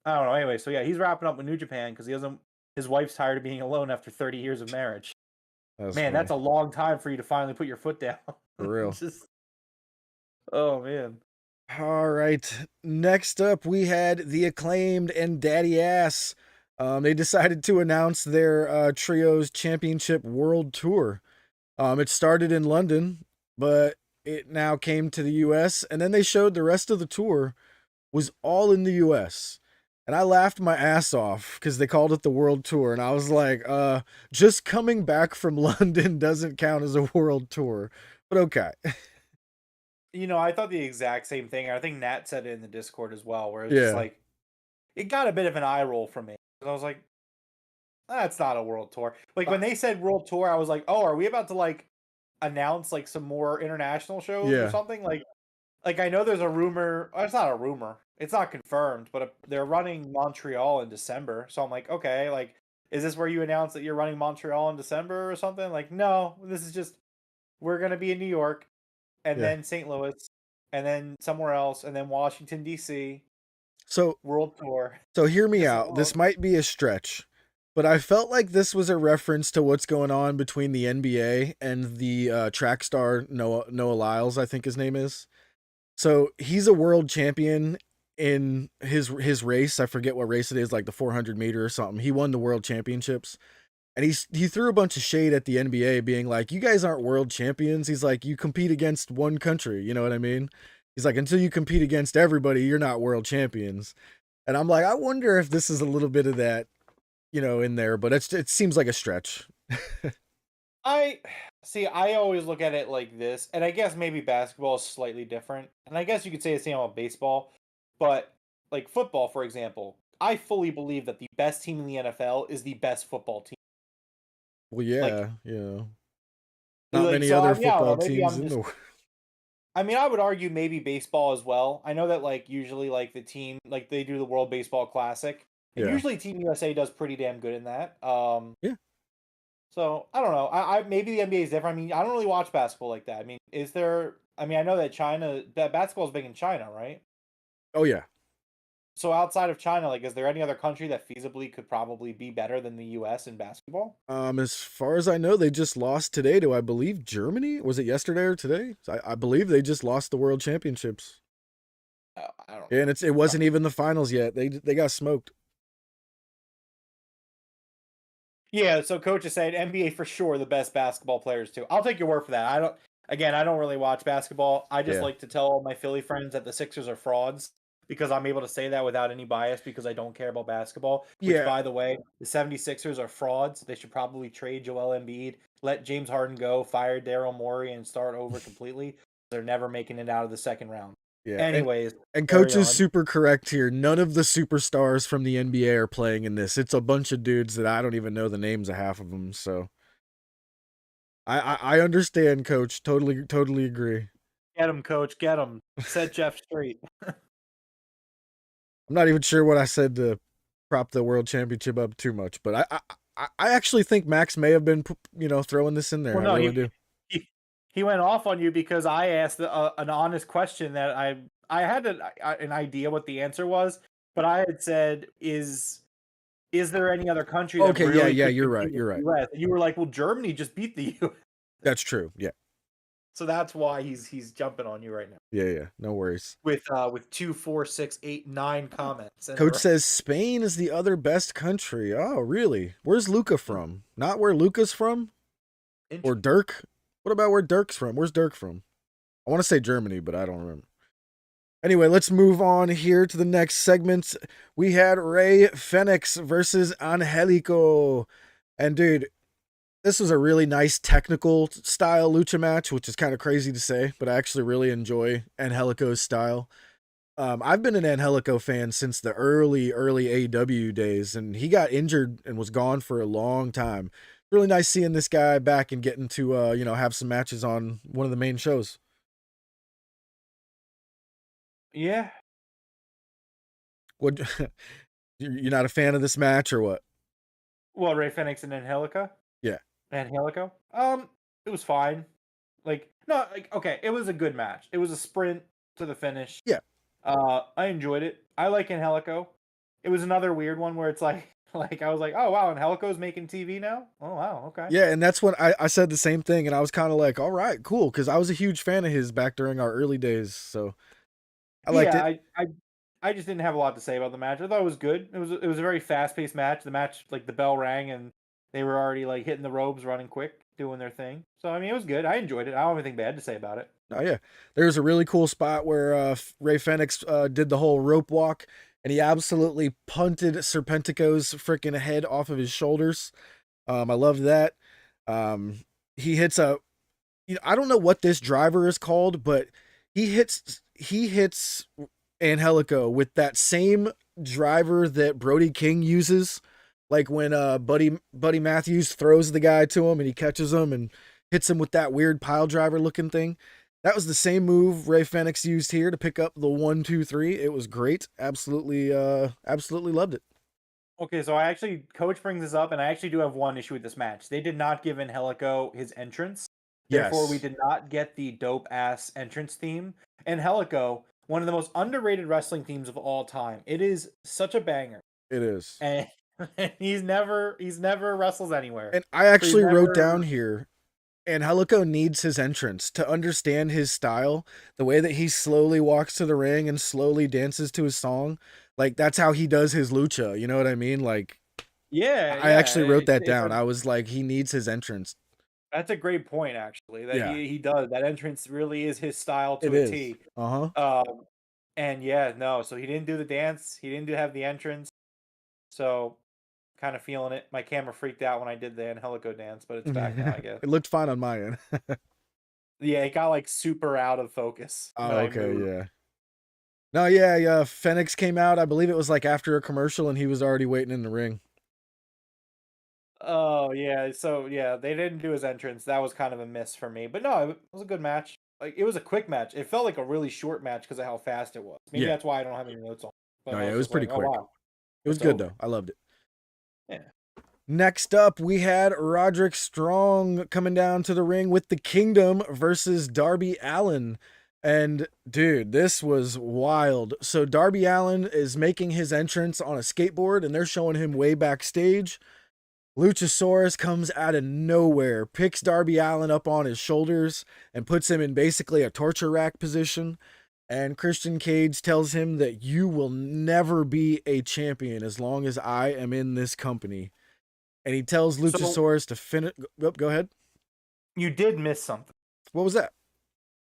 I don't know. Anyway, so yeah, he's wrapping up with New Japan because he doesn't. His wife's tired of being alone after 30 years of marriage. That's Man, funny. that's a long time for you to finally put your foot down. For real. Just, oh man. All right. Next up, we had The Acclaimed and Daddy Ass. They decided to announce their Trios Championship World Tour. It started in London, but it now came to the US, and then they showed the rest of the tour was all in the US. And I laughed my ass off because they called it the World Tour, and I was like, just coming back from London doesn't count as a world tour. But okay. I thought the exact same thing. I think Nat said it in the Discord as well, where it's just Yeah. like it got a bit of an eye roll from me. I was like, that's not a world tour. Like when they said world tour, I was like, oh, are we about to like announce like some more international shows or Yeah. something? Like I know there's a rumor. It's not a rumor. It's not confirmed, but they're running Montreal in December. So I'm like, okay, like is this where you announce that you're running Montreal in December or something? Like, no, this is just we're gonna be in New York, and Yeah. then St. Louis, and then somewhere else, and then Washington D.C. So World Tour. hear me Just out. This oh, might be a stretch, but I felt like this was a reference to what's going on between the NBA and the track star Noah Lyles, I think his name is. So he's a world champion in his race. I forget what race it is, like the 400 meter or something. He won the world championships. And he threw a bunch of shade at the NBA, being like, "You guys aren't world champions." He's like, "You compete against one country." You know what I mean? He's like, "Until you compete against everybody, you're not world champions." And I'm like, I wonder if this is a little bit of that, in there. But it seems like a stretch. I see. I always look at it like this, and I guess maybe basketball is slightly different, and I guess you could say the same about baseball, but like football, for example, I fully believe that the best team in the NFL is the best football team. Well, Like, yeah, not many so other yeah, I don't know. football Maybe teams I'm in just. the. I mean, I would argue maybe baseball as well. I know that like usually like the team like they do the World Baseball Classic, and Yeah, usually Team USA does pretty damn good in that. yeah. So I don't know. I maybe the NBA is different. I mean, I don't really watch basketball like that. I mean, is there? I mean, I know that basketball is big in China, right? Oh yeah. So outside of China, like, is there any other country that feasibly could probably be better than the U.S. in basketball? As far as I know, they just lost today to, I believe, Germany. Was it yesterday or today? I believe they just lost the world championships. I don't. And it wasn't even the finals yet. They got smoked. Yeah. So coach is saying NBA for sure the best basketball players too. I'll take your word for that. I don't. Again, I don't really watch basketball. I just Yeah. like to tell all my Philly friends that the Sixers are frauds because I'm able to say that without any bias because I don't care about basketball. Which, Yeah. by the way, the 76ers are frauds. They should probably trade Joel Embiid, let James Harden go, fire Daryl Morey, and start over completely. They're never making it out of the second round. Yeah. Anyways, And carry coach is on. super correct here. None of the superstars from the NBA are playing in this. It's a bunch of dudes that I don't even know the names of half of them. So I understand, coach. Totally agree. Get him, coach. Get him. Set Jeff straight. I'm not even sure what I said to prop the world championship up too much, but I actually think Max may have been, throwing this in there. Well, no, I really do. he went off on you because I asked an honest question that I had an idea what the answer was, but I had said, "Is there any other country that Okay, really yeah, could you're compete right. with the US?" And you were like, "Well, Germany just beat the US." That's true. Yeah, So that's why he's jumping on you right now yeah. No worries. with 2, 4, 6, 8, 9 comments. And Coach says Spain is the other best country. Oh, really? Where's Luca from? Not where Luca's from? Or Dirk? What about where Dirk's from? Where's Dirk from? I want to say Germany, but I don't remember. Anyway, let's move on here to the next segment. We had Rey Fenix versus Angelico. And dude, this was a really nice technical style lucha match, which is kind of crazy to say, but I actually really enjoy Angelico's style. I've been an Angelico fan since the early AEW days, and he got injured and was gone for a long time. Really nice seeing this guy back and getting to have some matches on one of the main shows. yeah, What you're not a fan of this match or what? well, Ray Fenix and Angelica. Yeah. Angelico. It was fine. Okay, it was a good match. It was a sprint to the finish. Yeah. I enjoyed it. I like Angelico. It was another weird one where it's like I was like, oh wow, Angelico's making TV now. Oh wow, okay. Yeah, and that's when I said the same thing, and I was kind of like, all right, cool, because I was a huge fan of his back during our early days, so I liked it. I just didn't have a lot to say about the match. I thought it was good. It was a very fast paced match. The match, like the bell rang and they were already like hitting the ropes, running quick, doing their thing. So I mean, it was good. I enjoyed it. I don't have anything bad to say about it. Oh yeah, there's a really cool spot where Ray Fenix did the whole rope walk, and he absolutely punted Serpentico's freaking head off of his shoulders. I loved that. He hits I don't know what this driver is called, but he hits Angelico with that same driver that Brody King uses, like when Buddy Matthews throws the guy to him and he catches him and hits him with that weird pile driver looking thing. That was the same move Ray Fenix used here to pick up the 1, 2, 3. It was great. Absolutely loved it. Okay, so Coach brings this up, and I actually do have one issue with this match. They did not give Angelico his entrance. Therefore, we Yes. did not get the dope ass entrance theme. Angelico, one of the most underrated wrestling themes of all time. It is such a banger, It is. and he's never wrestles anywhere. And I actually wrote never- down here, Angelico needs his entrance to understand his style, the way that he slowly walks to the ring and slowly dances to his song. Like, that's how he does his lucha. You know what I mean? Like, Yeah, I actually wrote it's- that down. I was like, he needs his entrance. That's a great point, actually. That Yeah. he does. That entrance really is his style to It a is. T. Uh-huh. And yeah, no. So he didn't do the dance. He didn't have the entrance. So, kind of feeling it. My camera freaked out when I did the Angelico dance, but it's back now, I guess. It looked fine on my end. Yeah, it got like super out of focus. Oh, when I okay, moved. yeah. No, yeah. Fenix came out. I believe it was like after a commercial, and he was already waiting in the ring. Oh yeah. So yeah, they didn't do his entrance. That was kind of a miss for me. But no, it was a good match. Like it was a quick match. It felt like a really short match because of how fast it was. Maybe Yeah. that's why I don't have any notes on. But No, I yeah, it was just pretty like, quick. Oh, wow. It was It's good over. though. I loved it. Yeah. Next up, we had Roderick Strong coming down to the ring with the Kingdom versus Darby Allin. And dude, this was wild. So Darby Allin is making his entrance on a skateboard, and they're showing him way backstage. Luchasaurus comes out of nowhere, picks Darby Allin up on his shoulders, and puts him in basically a torture rack position. And Christian Cage tells him that you will never be a champion as long as I am in this company. And he tells Luchasaurus to finish. Go ahead. You did miss something. What was that?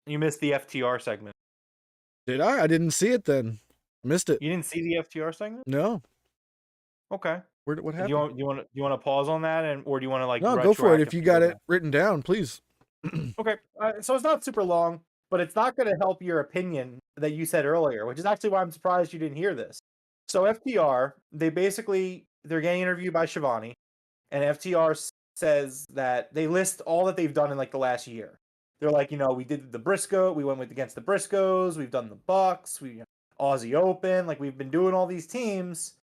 You missed the FTR segment. Did I? I didn't see it then. Missed it. You didn't see the FTR segment? No. Okay. What Do happened? you want to pause on that, or do you want to like? No, go for it. If you got retroactively it written down, please. Okay. So it's not super long. but it's not going to help your opinion that you said earlier, which is actually why I'm surprised you didn't hear this. So FTR, they're getting interviewed by Shivani, and FTR says that they list all that they've done in like the last year. They're like, we did the Briscoe, we went against the Briscoes, we've done the Bucks, we Aussie Open, like we've been doing all these teams.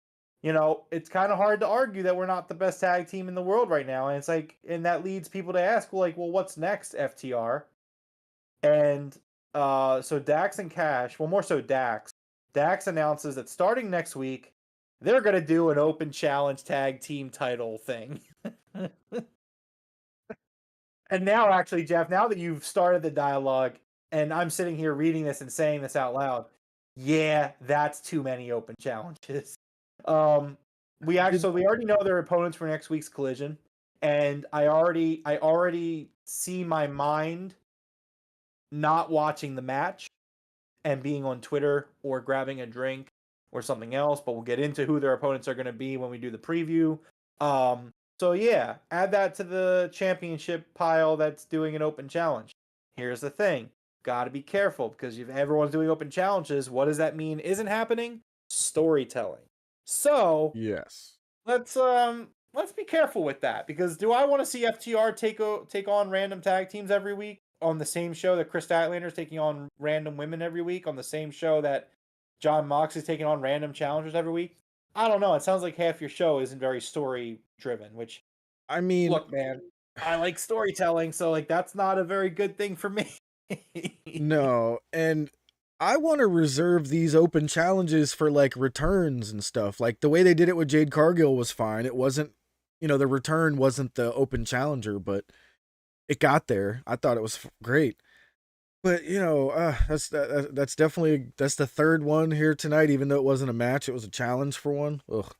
It's kind of hard to argue that we're not the best tag team in the world right now, and it's like, and that leads people to ask, well, what's next, FTR? And so Dax and Cash, well, more so Dax announces that starting next week, they're going to do an open challenge tag team title thing. And now, actually, Jeff, now that you've started the dialogue, and I'm sitting here reading this and saying this out loud, yeah, that's too many open challenges. We already know their opponents for next week's Collision, and I already see my mind not watching the match and being on Twitter or grabbing a drink or something else, but we'll get into who their opponents are going to be when we do the preview. So yeah, add that to the championship pile that's doing an open challenge. Here's the thing. Got to be careful, because if everyone's doing open challenges, what does that mean isn't happening? Storytelling. So Yes. let's be careful with that, because do I want to see FTR take on random tag teams every week on the same show that Kris Statlander is taking on random women every week, on the same show that John Mox is taking on random challengers every week? I don't know. It sounds like half your show isn't very story driven, which, I mean, look, man, I like storytelling, so like that's not a very good thing for me. no, and I want to reserve these open challenges for like returns and stuff. Like the way they did it with Jade Cargill was fine. It wasn't, the return wasn't the open challenger, but it got there. I thought it was great. But that's definitely the third one here tonight. Even though it wasn't a match, it was a challenge for one. Ugh.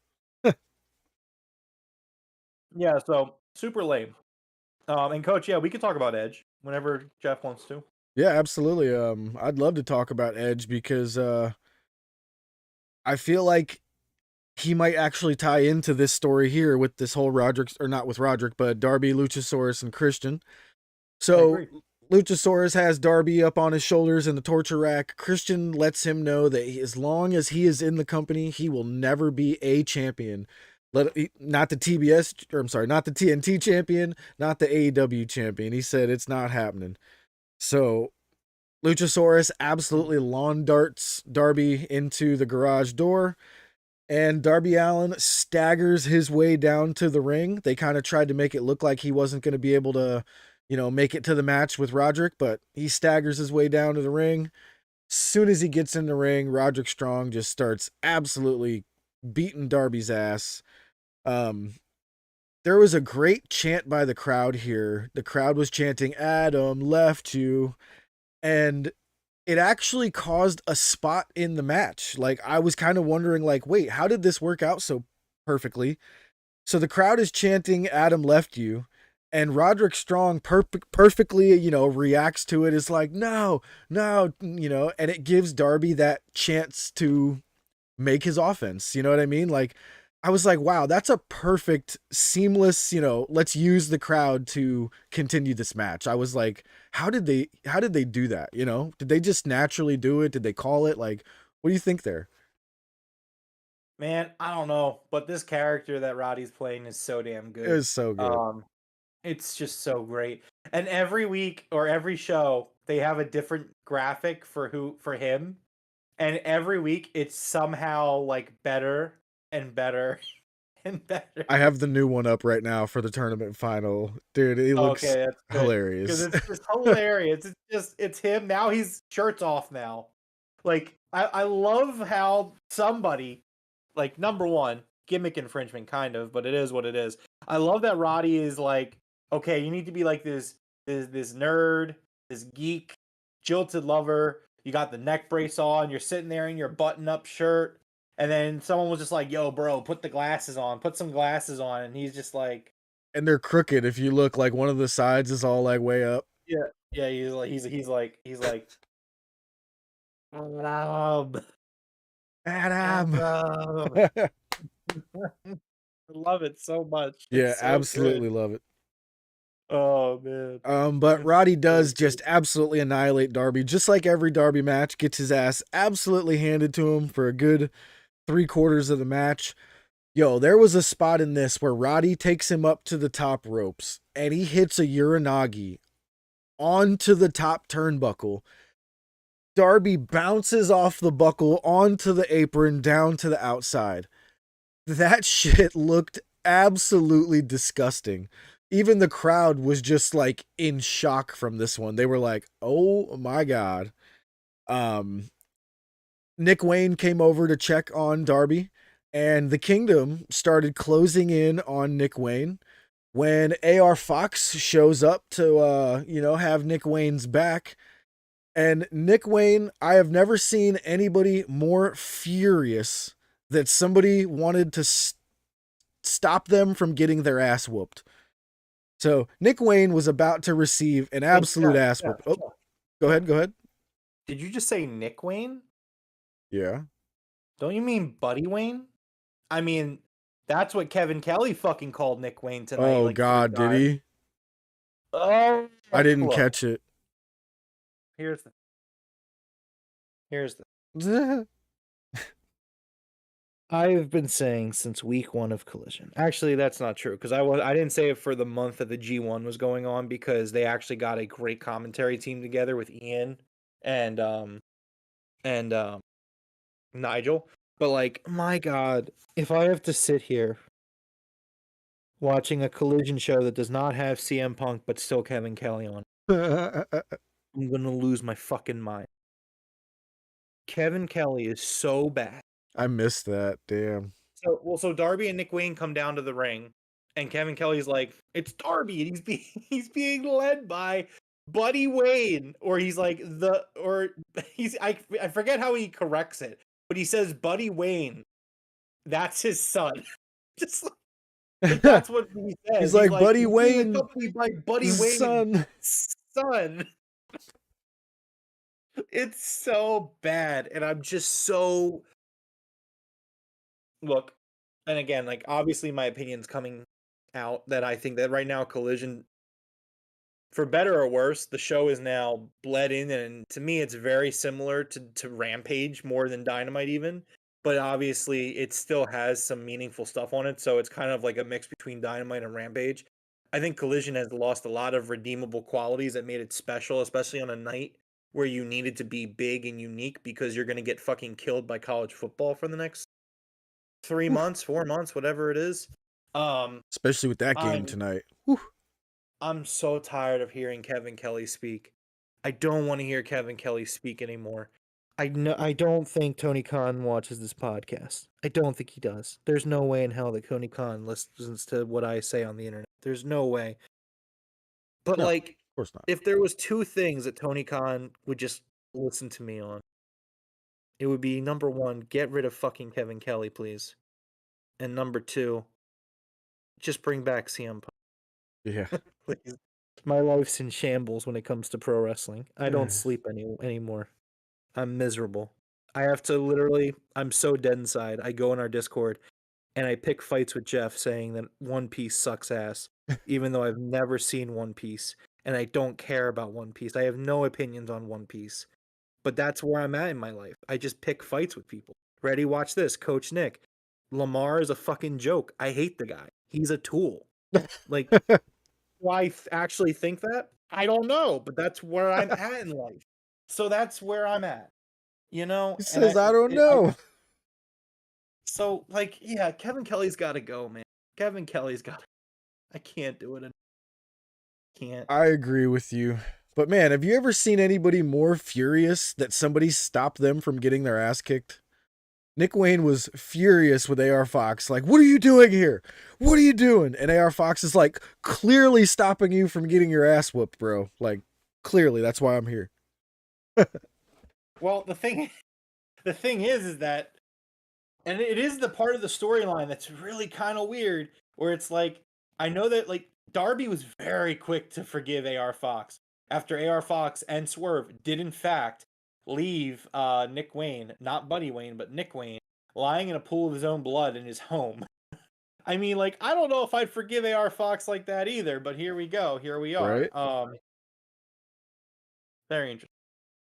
Yeah, so super lame. And Coach, yeah, we could talk about Edge whenever Jeff wants to. Yeah, absolutely. I'd love to talk about Edge because I feel like he might actually tie into this story here with this whole Roderick, or not with Roderick, but Darby, Luchasaurus, and Christian. So Luchasaurus has Darby up on his shoulders in the torture rack. Christian lets him know that as long as he is in the company, he will never be a champion. Not the TNT champion, not the AEW champion. He said it's not happening. So Luchasaurus absolutely lawn darts Darby into the garage door, and Darby Allin staggers his way down to the ring. They kind of tried to make it look like he wasn't going to be able to, make it to the match with Roderick, but he staggers his way down to the ring. Soon as he gets in the ring, Roderick Strong just starts absolutely beating Darby's ass. There was a great chant by the crowd here. The crowd was chanting, "Adam left you," and it actually caused a spot in the match. Like, I was kind of wondering, like, wait, how did this work out so perfectly? So the crowd is chanting, "Adam left you," and Roderick Strong perfectly, reacts to it. Is like, no, and it gives Darby that chance to make his offense. You know what I mean? Like, I was like, wow, that's a perfect, seamless, let's use the crowd to continue this match. I was like, how did they do that? Did they just naturally do it? Did they call it? Like, what do you think there? Man, I don't know, but this character that Roddy's playing is so damn good. It was so good. It's just so great. And every week or every show, they have a different graphic for him. And every week it's somehow like better and better and better. I have the new one up right now for the tournament final. Dude, it looks hilarious. Because it's just hilarious. It's him. Now he's shirts off now. Like, I love how somebody, like, number one, gimmick infringement kind of, but it is what it is. I love that Roddy is like, okay, you need to be like this nerd, this geek, jilted lover. You got the neck brace on, you're sitting there in your button-up shirt, and then someone was just like, yo, bro, put the glasses on, put some glasses on, and he's just like... And they're crooked. If you look, like, one of the sides is all, like, way up. Yeah, he's like... Adam. I love it so much. Yeah, It's so absolutely good. love it. Oh man. But Roddy does so just absolutely annihilate Darby, just like every Darby match. Gets his ass absolutely handed to him for a good 3/4 of the match. Yo, there was a spot in this where Roddy takes him up to the top ropes and he hits a Uranagi onto the top turnbuckle. Darby bounces off the buckle onto the apron down to the outside. That shit looked absolutely disgusting. Even the crowd was just like in shock from this one. They were like, "Oh my god." Um Nick Wayne came over to check on Darby, and the Kingdom started closing in on Nick Wayne. When AR Fox shows up to have Nick Wayne's back, and Nick Wayne, I have never seen anybody more furious that somebody wanted to stop them from getting their ass whooped. So Nick Wayne was about to receive an absolute ass whoop. Oh, go ahead. Did you just say Nick Wayne? Yeah. Don't you mean Buddy Wayne? I mean, that's what Kevin Kelly fucking called Nick Wayne tonight. Oh like, 3 God, did times. he? Oh, I didn't look, catch it. Here's the. I've been saying since week 1 of Collision. Actually, that's not true because I didn't say it for the month that the G1 was going on because they actually got a great commentary team together with Ian and Nigel. But like, my God, if I have to sit here watching a Collision show that does not have CM Punk but still Kevin Kelly on, I'm gonna lose my fucking mind. Kevin Kelly is so bad. I missed that. Damn. So Darby and Nick Wayne come down to the ring, and Kevin Kelly's like, "It's Darby," and he's being led by Buddy Wayne, or he's like I forget how he corrects it, but he says Buddy Wayne, that's his son. Just like that's what he says. He's like, Buddy he's being Wayne, accompanied by Buddy Wayne's son. son. It's so bad, and I'm just so look. And again, like obviously my opinion's coming out that I think that right now Collision, for better or worse, the show is now bled in, and to me it's very similar to Rampage more than Dynamite even. But obviously it still has some meaningful stuff on it, so it's kind of like a mix between Dynamite and Rampage. I think Collision has lost a lot of redeemable qualities that made it special, especially on a night where you needed to be big and unique because you're gonna get fucking killed by college football for the next 3 months, 4 months, whatever it is. Especially with that game I'm tonight. Whew. I'm so tired of hearing Kevin Kelly speak. I don't want to hear Kevin Kelly speak anymore. I don't think Tony Khan watches this podcast. I don't think he does. There's no way in hell that Tony Khan listens to what I say on the internet. There's no way. But No, like, of course not. if there was 2 things that Tony Khan would just listen to me on, it would be number 1, get rid of fucking Kevin Kelly, please. And number 2, just bring back CM Punk. Yeah. Please. My life's in shambles when it comes to pro wrestling. I don't sleep anymore. I'm miserable. I have to literally, I'm so dead inside. I go in our Discord and I pick fights with Jeff saying that One Piece sucks ass, even though I've never seen One Piece and I don't care about One Piece. I have no opinions on One Piece. But that's where I'm at in my life. I just pick fights with people. Ready, watch this. Coach Nick. Lamar is a fucking joke. I hate the guy. He's a tool. Like, do I actually think that? I don't know, but that's where I'm at in life. So that's where I'm at. You know? He And says, I don't know. so, like, yeah, Kevin Kelly's got to go, man. Kevin Kelly's got to. I can't do it. Can't. I agree with you. But man, have you ever seen anybody more furious that somebody stopped them from getting their ass kicked? Nick Wayne was furious with AR Fox. Like, what are you doing here? What are you doing? And AR Fox is like, clearly stopping you from getting your ass whooped, bro. Like, clearly, that's why I'm here. Well, the thing is that, and it is the part of the storyline that's really kind of weird, where it's like, I know that like Darby was very quick to forgive AR Fox after AR Fox and Swerve did in fact leave Nick Wayne, not Buddy Wayne, but Nick Wayne, lying in a pool of his own blood in his home I mean, like, I don't know if I'd forgive AR Fox like that either, but here we go. Here we are. Right. Very interesting.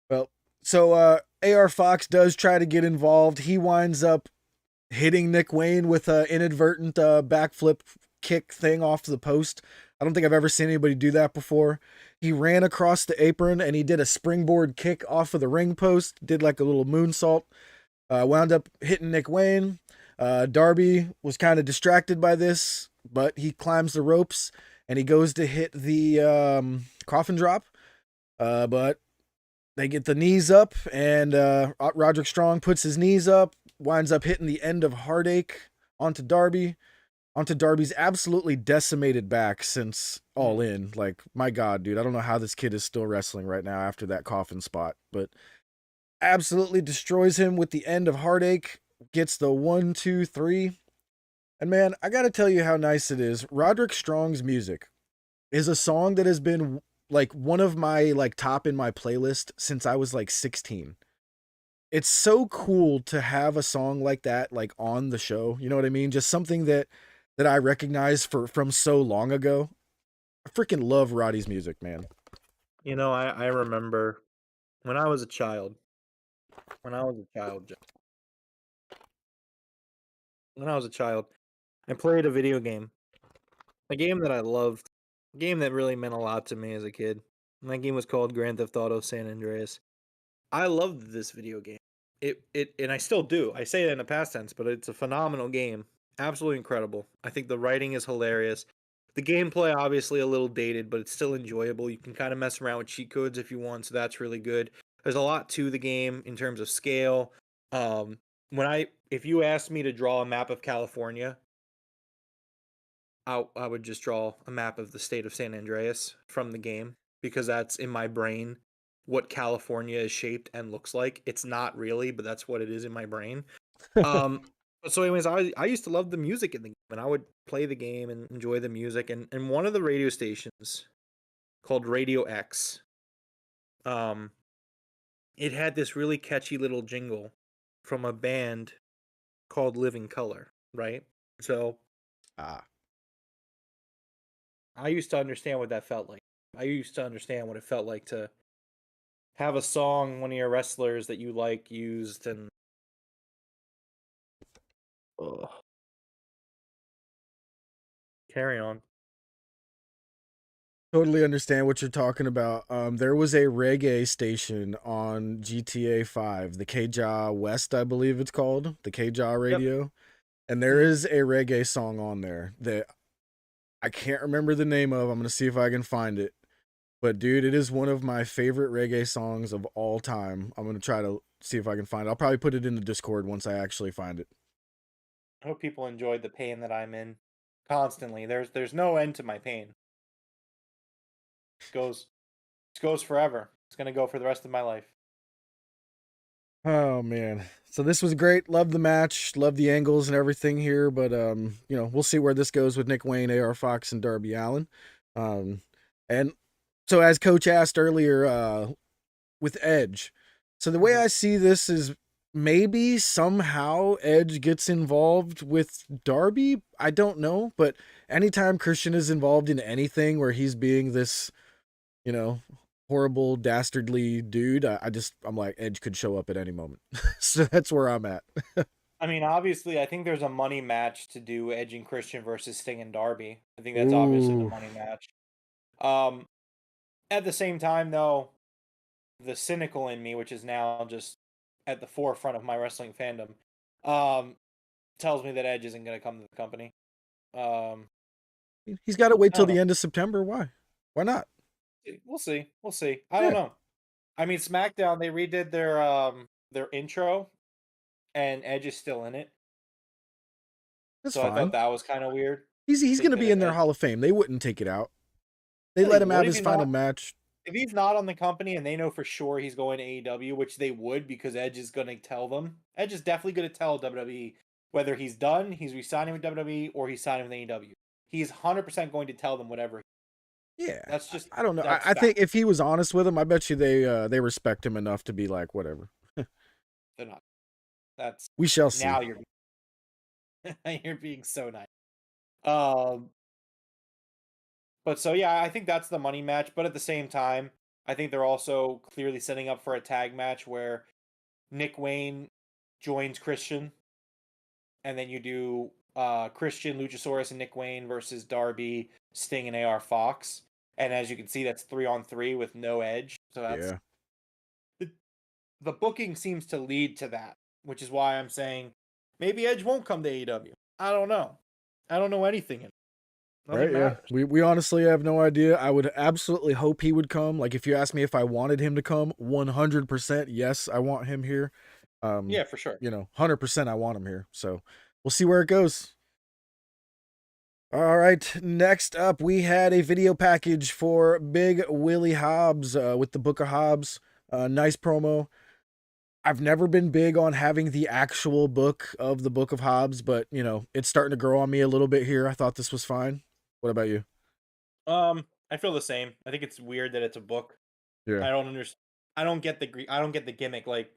Well, so AR Fox does try to get involved. He winds up hitting Nick Wayne with an inadvertent backflip kick thing off the post. I don't think I've ever seen anybody do that before. He ran across the apron and he did a springboard kick off of the ring post, did like a little moonsault, wound up hitting Nick Wayne. Darby was kind of distracted by this, but he climbs the ropes and he goes to hit the coffin drop. But they get the knees up, and Roderick Strong puts his knees up, winds up hitting the end of Heartache onto Darby's absolutely decimated back since All In. Like, my God, dude, I don't know how this kid is still wrestling right now after that coffin spot, but absolutely destroys him with the end of Heartache, gets the 1, 2, 3. And man, I gotta tell you how nice it is. Roderick Strong's music is a song that has been like one of my like top in my playlist since I was like 16. It's so cool to have a song like that like on the show. You know what I mean? Just something that I recognize from so long ago. I freaking love Roddy's music, man. You know, I remember when I was a child. When I was a child, I played a video game. A game that I loved. A game that really meant a lot to me as a kid. And that game was called Grand Theft Auto San Andreas. I loved this video game. It and I still do. I say that in the past tense, but it's a phenomenal game. Absolutely incredible. I think the writing is hilarious. The gameplay obviously a little dated, but it's still enjoyable. You can kind of mess around with cheat codes if you want, so that's really good. There's a lot to the game in terms of scale. If you asked me to draw a map of California, I would just draw a map of the state of San Andreas from the game because that's in my brain what California is shaped and looks like. It's not really, but that's what it is in my brain. So anyways, I used to love the music in the game, and I would play the game and enjoy the music. And one of the radio stations called Radio X, it had this really catchy little jingle from a band called Living Color, right? So I used to understand what that felt like. I used to understand what it felt like to have a song one of your wrestlers that you like used and carry on. Totally understand what you're talking about. There was a reggae station on GTA 5, the Kja West, I believe it's called, the Kja radio. And there is a reggae song on there that I can't remember the name of. I'm going to see if I can find it. But dude, it is one of my favorite reggae songs of all time. I'm going to try to see if I can find it. I'll probably put it in the Discord once I actually find it. I hope people enjoyed the pain that I'm in constantly. There's no end to my pain. It goes forever. It's gonna go for the rest of my life. Oh man. So this was great. Love the match. Love the angles and everything here. But we'll see where this goes with Nick Wayne, AR Fox, and Darby Allin. And so as Coach asked earlier, with Edge. So the way I see this is maybe somehow Edge gets involved with Darby. I don't know, but anytime Christian is involved in anything where he's being this, horrible, dastardly dude, I'm like, Edge could show up at any moment. So that's where I'm at. I mean, obviously, I think there's a money match to do Edge and Christian versus Sting and Darby. I think that's obviously the Ooh. money match. At the same time, though, the cynical in me, which is now just at the forefront of my wrestling fandom, tells me that Edge isn't going to come to the company. He's got to wait till I don't the know. end of September. Why? Why not? We'll see. We'll see. I don't know. I mean, SmackDown, they redid their intro, and Edge is still in it. That's So I fine. thought that was kind of weird. He's going to Thinking be in that their Edge, Hall of Fame. They wouldn't take it out. They yeah, let they him would have if his he's final not match. if he's not on the company and they know for sure he's going to AEW, which they would because Edge is going to tell them. Edge is definitely going to tell WWE whether he's done, he's re-signing with WWE, or he's signing with AEW. He's 100% going to tell them whatever. Yeah, That's just I don't know. that's I think fact. if he was honest with him, I bet you they respect him enough to be like, whatever. They're not. That's We shall see. now you're being so nice. Um, but so yeah, I think that's the money match. But at the same time, I think they're also clearly setting up for a tag match where Nick Wayne joins Christian, and then you do Christian, Luchasaurus, and Nick Wayne versus Darby, Sting, and AR Fox. And as you can see, that's 3-on-3 with no Edge. So that's Yeah. the booking seems to lead to that, which is why I'm saying maybe Edge won't come to AEW. I don't know. I don't know anything. Nothing Right, yeah. matters. We honestly have no idea. I would absolutely hope he would come. Like if you ask me if I wanted him to come, 100% yes, I want him here. Yeah, for sure. 100% I want him here. So, we'll see where it goes. All right, next up we had a video package for Big Willie Hobbs with the Book of Hobbs. Nice promo. I've never been big on having the actual book of the Book of Hobbs, but it's starting to grow on me a little bit here. I thought this was fine. What about you? I feel the same. I think it's weird that it's a book. Yeah. I don't understand. I don't get the gimmick. Like,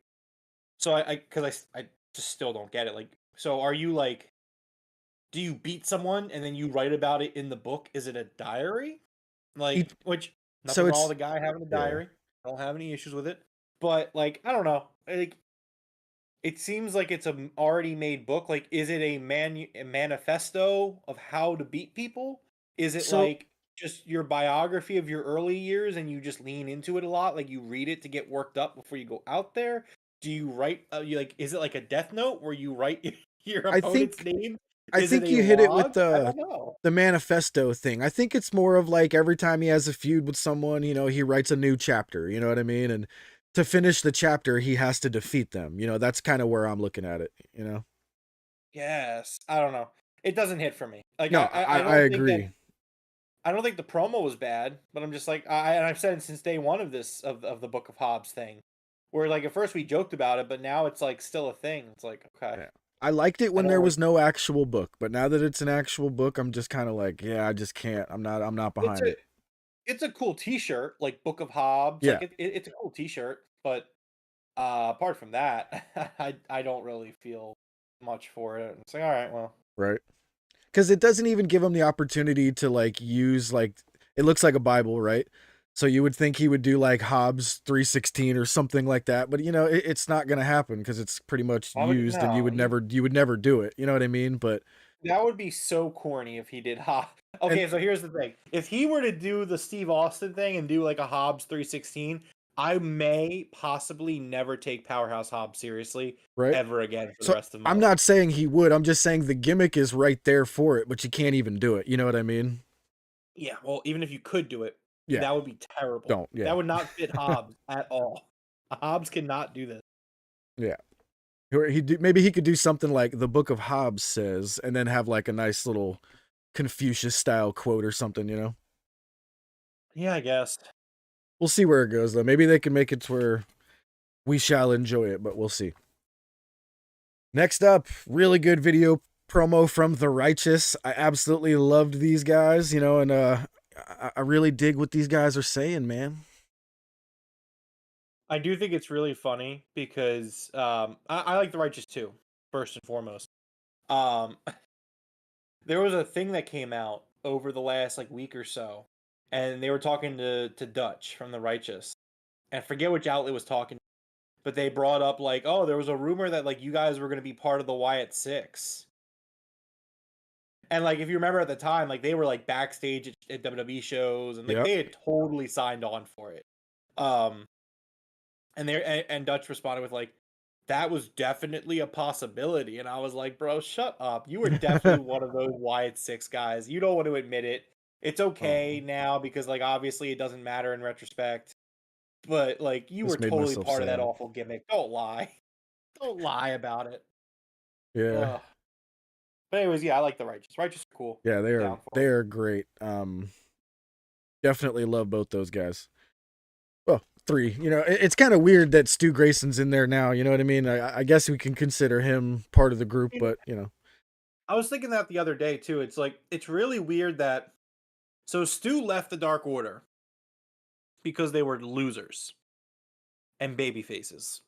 so because I just still don't get it. Like, so are you like, do you beat someone and then you write about it in the book? Is it a diary? Like, which So nothing wrong it's with the guy having a yeah. diary. I don't have any issues with it. But like, I don't know. Like, it seems like it's a already made book. Like, is it a manifesto of how to beat people? Is it So like just your biography of your early years and you just lean into it a lot? Like you read it to get worked up before you go out there? Do you write? You like? Is it like a Death Note where you write your I opponent's think name? I Is it think a you hit it with log? I don't know. the manifesto thing. I think it's more of like every time he has a feud with someone, he writes a new chapter, you know what I mean? And to finish the chapter, he has to defeat them. That's kind of where I'm looking at it. Yes, I don't know. It doesn't hit for me. Like No, I I don't think that agree. I don't think the promo was bad, but I'm just like and I've said it since day one of this of the Book of Hobbs thing, where like at first we joked about it, but now it's like still a thing. It's like okay, Yeah. I liked it I when don't there really. was no actual book, but now that it's an actual book, I'm just kind of like, yeah, I just can't. I'm not It's behind a it. it's a cool T-shirt, like Book of Hobbs, like Yeah, it's a cool T-shirt, but apart from that, I don't really feel much for it. It's like all right, well, right. Because it doesn't even give him the opportunity to like use like it looks like a Bible, right? So you would think he would do like Hobbes 316 or something like that, but it's not gonna happen because it's pretty much why would used, and no you would never do it. You know what I mean? But that would be so corny if he did and Okay, so here's the thing. If he were to do the Steve Austin thing and do like a Hobbs 316, I may possibly never take Powerhouse Hobbs seriously right. ever again for the So rest of my I'm life. not saying he would. I'm just saying the gimmick is right there for it, but you can't even do it. You know what I mean? Yeah, well, even if you could do it, Yeah. that would be terrible. Don't. Yeah. That would not fit Hobbs at all. Hobbs cannot do this. Yeah. Or maybe he could do something like the Book of Hobbes says, and then have like a nice little Confucius style quote or something. Yeah, I guess. We'll see where it goes though. Maybe they can make it to where we shall enjoy it, but we'll see. Next up, really good video promo from The Righteous. I absolutely loved these guys, and I really dig what these guys are saying, man. I do think it's really funny because I like the Righteous too, first and foremost. Um, there was a thing that came out over the last like week or so, and they were talking to Dutch from the Righteous, and I forget which outlet was talking, but they brought up like, oh, there was a rumor that like you guys were going to be part of the Wyatt Six, and like if you remember at the time, like they were like backstage at WWE shows, and like Yep. they had totally signed on for it. Um, and Dutch responded with like, that was definitely a possibility. And I was like, bro, shut up. You were definitely one of those Wyatt Six guys. You don't want to admit it. It's okay Oh, now because like obviously it doesn't matter in retrospect. But like you were this made totally myself part of that sad. awful gimmick. Don't lie. Don't lie about it. Yeah. Ugh. But anyways, yeah, I like the Righteous. Righteous are cool. Yeah, they I'm are down for they 'em. are great. Definitely love both those guys. Well, three. It's kind of weird that Stu Grayson's in there now. You know what I mean? I guess we can consider him part of the group, but I was thinking that the other day too. It's like it's really weird that so Stu left the Dark Order because they were losers and baby faces.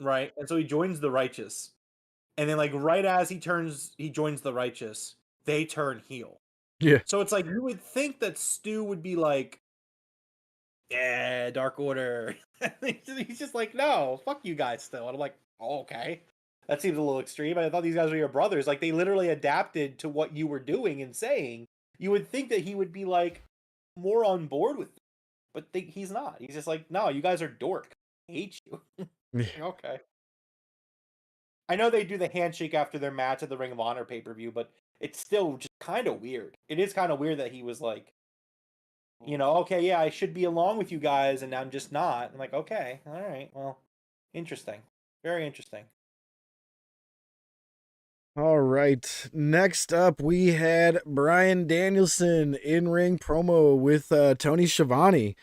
Right? And so he joins the Righteous. And then like right as he joins the Righteous, they turn heel. Yeah. So it's like you would think that Stu would be like, yeah, Dark Order. He's just like, no, fuck you guys still. And I'm like, oh, okay. That seems a little extreme. I thought these guys were your brothers. Like, they literally adapted to what you were doing and saying. You would think that he would be, like, more on board with it. But he's not. He's just like, no, you guys are dork. I hate you. Okay. I know they do the handshake after their match at the Ring of Honor pay-per-view, but it's still just kind of weird. It is kind of weird that he was like, okay, yeah, I should be along with you guys, and I'm just not. I'm like, okay, all right, well, interesting. Very interesting. All right. Next up, we had Bryan Danielson in-ring promo with Tony Schiavone.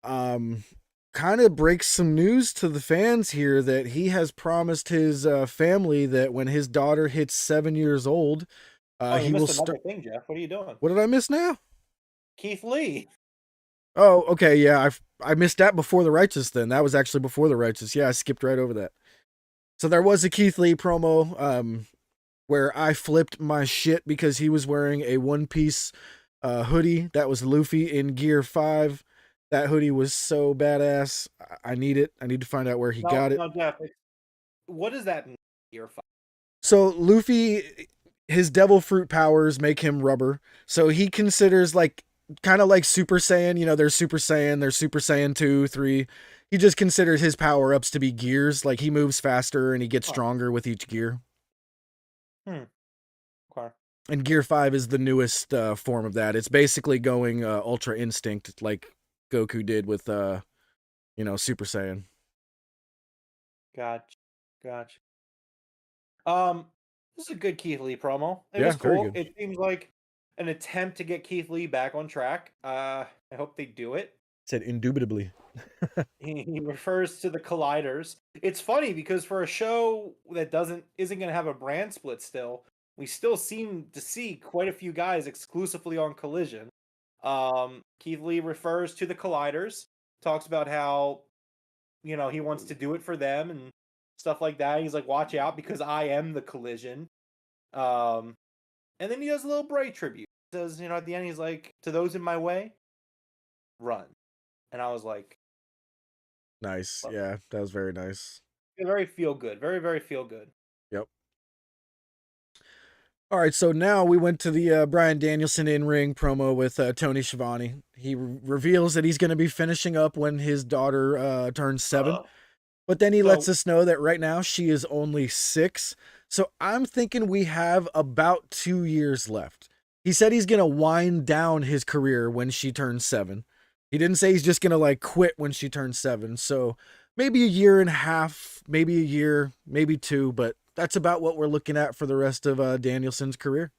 Kind of breaks some news to the fans here that he has promised his family that when his daughter hits 7 years old, You he will missed another start. thing, Jeff. What are you doing? What did I miss now? Keith Lee. Oh, okay, yeah, I missed that before the Righteous. Then that was actually before the Righteous. Yeah, I skipped right over that. So there was a Keith Lee promo. Where I flipped my shit because he was wearing a one-piece hoodie that was Luffy in Gear 5. That hoodie was so badass. I need it. I need to find out where he got it. No, Jeff. What does that mean? Gear 5. So Luffy, his devil fruit powers make him rubber. So he considers kind of like Super Saiyan. There's Super Saiyan, there's Super Saiyan 2, 3. He just considers his power-ups to be gears. Like he moves faster and he gets stronger with each gear. Okay. And Gear 5 is the newest form of that. It's basically going Ultra Instinct like Goku did with, Super Saiyan. Gotcha. This is a good Keith Lee promo. It Yeah, was very cool. good. It seems like an attempt to get Keith Lee back on track. I hope they do it. Said indubitably. He refers to the Colliders. It's funny because for a show that isn't going to have a brand split still, we still seem to see quite a few guys exclusively on Collision. Keith Lee refers to the Colliders, talks about how he wants to do it for them and stuff like that. He's like, watch out because I am the Collision. And then he does a little Bray tribute. He says, at the end, he's like, to those in my way, run. And I was like, Nice. Yeah, that was very nice. very feel good. Very, very feel good. Yep. All right, so now we went to the Bryan Danielson in-ring promo with Tony Schiavone. He reveals that he's going to be finishing up when his daughter turns 7. But then he lets us know that right now she is only 6. So I'm thinking we have about 2 years left. He said he's going to wind down his career when she turns 7. He didn't say he's just going to quit when she turns 7. So maybe a year and a half, maybe a year, maybe 2, but that's about what we're looking at for the rest of Danielson's career.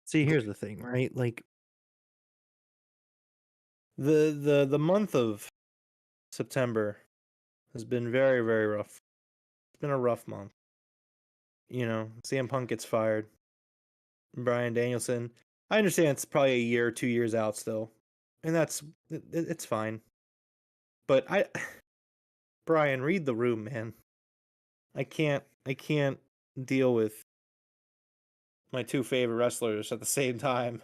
See, here's the thing, right? Like the month of September has been very, very rough. It's been a rough month. CM Punk gets fired. Bryan Danielson. I understand it's probably a year or 2 years out still. And it's fine. But Brian, read the room, man. I can't deal with my 2 favorite wrestlers at the same time.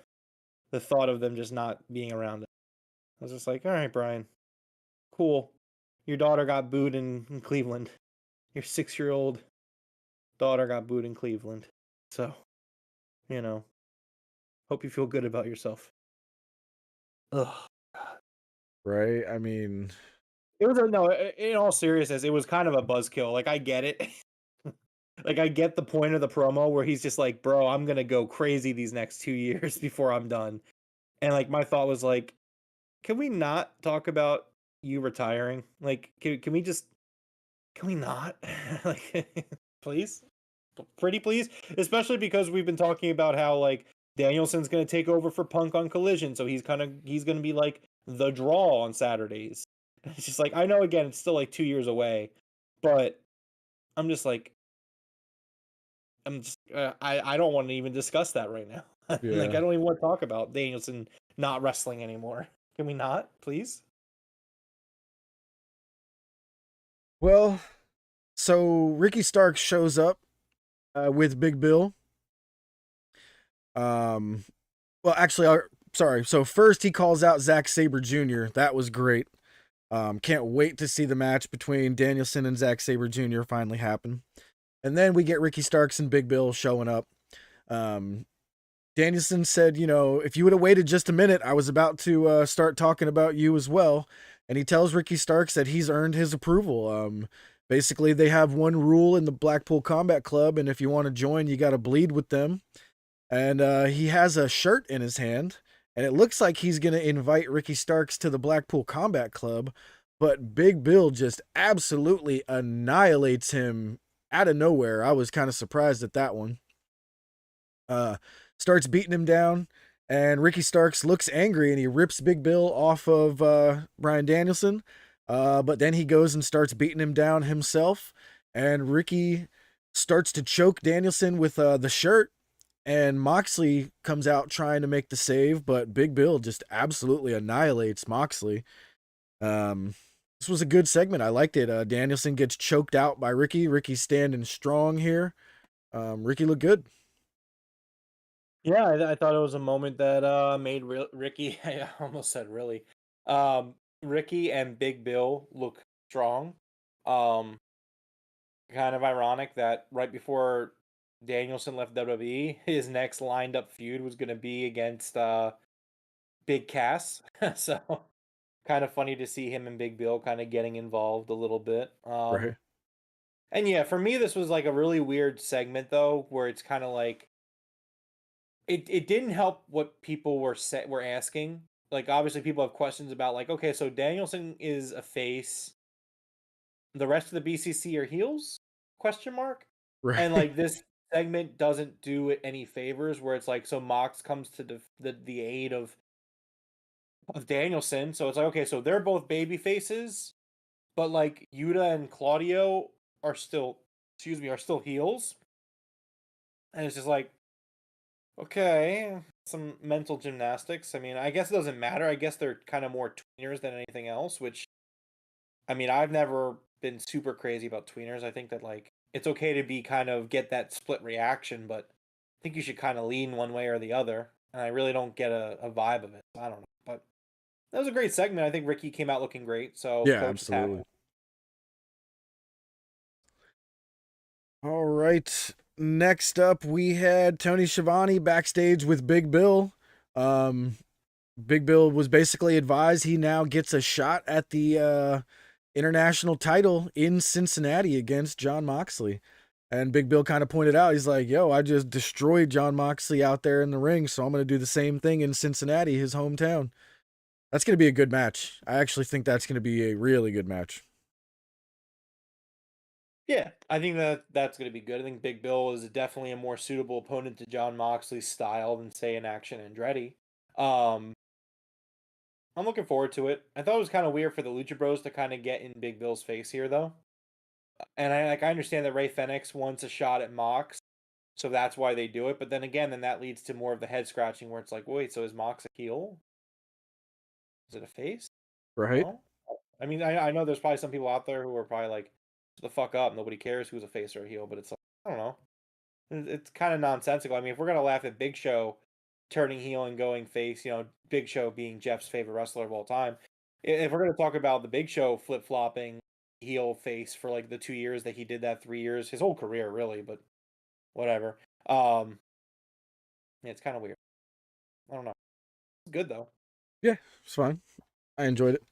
The thought of them just not being around. I was just like, all right, Brian, cool. Your daughter got booed in Cleveland. Your 6-year-old daughter got booed in Cleveland. So, hope you feel good about yourself. Ugh. Right? I mean, It was no. In all seriousness, it was kind of a buzzkill. Like I get it. Like I get the point of the promo where he's just like, "Bro, I'm gonna go crazy these next 2 years before I'm done." And my thought was like, "Can we not talk about you retiring? Like, can we not? Please, pretty please." Especially because we've been talking about how Danielson's gonna take over for Punk on Collision, so he's gonna be the draw on Saturdays. It's just I know again it's still 2 years away, but I'm just I don't want to even discuss that right now. Yeah. I don't even want to talk about Danielson not wrestling anymore. Can we not, please? Well, so Ricky Starks shows up with Big Bill. Um, well, actually, sorry. So first he calls out Zack Sabre Jr. That was great. Can't wait to see the match between Danielson and Zack Sabre Jr. finally happen. And then we get Ricky Starks and Big Bill showing up. Um, Danielson said, if you would have waited just a minute, I was about to start talking about you as well. And he tells Ricky Starks that he's earned his approval. Basically, they have one rule in the Blackpool Combat Club, and if you want to join, you got to bleed with them. And he has a shirt in his hand, and it looks like he's going to invite Ricky Starks to the Blackpool Combat Club. But Big Bill just absolutely annihilates him out of nowhere. I was kind of surprised at that one. Starts beating him down, and Ricky Starks looks angry, and he rips Big Bill off of Bryan Danielson. But then he goes and starts beating him down himself, and Ricky starts to choke Danielson with the shirt, and Moxley comes out trying to make the save, but Big Bill just absolutely annihilates Moxley. This was a good segment. I liked it. Danielson gets choked out by Ricky. Ricky's standing strong here. Ricky looked good. Yeah, I thought it was a moment that made Ricky. I almost said really. Ricky and Big Bill look strong. Um, Kind of ironic that right before Danielson left WWE, his next lined up feud was going to be against Big Cass. So kind of funny to see him and Big Bill kind of getting involved a little bit. Right. And yeah, for me, this was like a really weird segment though, where it's kind of like it didn't help what people were asking. Like obviously, people have questions about like, okay, so Danielson is a face, the rest of the BCC are heels? Question mark. Right. And like this segment doesn't do it any favors. Where it's like, so Mox comes to the aid of Danielson. So it's like, okay, so they're both baby faces, but like Yuta and Claudio are still, are still heels. And it's just like, okay, some mental gymnastics. I mean, I guess it doesn't matter. I guess they're kind of more tweeners than anything else, which, I mean, I've never been super crazy about tweeners. I think that, like, it's okay to be kind of get that split reaction, but I think you should kind of lean one way or the other. And I really don't get a vibe of it. I don't know. But that was a great segment. I think Ricky came out looking great. So, Yeah, coach is happy. absolutely. All right. Next up, we had Tony Schiavone backstage with Big Bill. Big Bill was basically advised he now gets a shot at the international title in Cincinnati against Jon Moxley. And Big Bill kind of pointed out, he's like, yo, I just destroyed Jon Moxley out there in the ring, so I'm going to do the same thing in Cincinnati, his hometown. That's going to be a good match. I actually think that's going to be a really good match. Yeah, I think that's going to be good. I think Big Bill is definitely a more suitable opponent to Jon Moxley's style than, say, in Action Andretti. Um, I'm looking forward to it. I thought it was kind of weird for the Lucha Bros to kind of get in Big Bill's face here, though. And I understand that Ray Fenix wants a shot at Mox, so that's why they do it. But then again, then that leads to more of the head scratching, where it's like, wait, so is Mox a heel? Is it a face? Right? No. I mean, I know there's probably some people out there who are probably like, shut the fuck up, nobody cares who's a face or a heel. But it's like, I don't know. It's kind of nonsensical. I mean, if we're gonna laugh at Big Show turning heel and going face, Big Show being Jeff's favorite wrestler of all time, if we're gonna talk about the Big Show flip flopping heel face for like the 2 years that he did that, 3 years, his whole career really, but whatever. Yeah, it's kind of weird. I don't know. It's good though. Yeah, it's fine. I enjoyed it.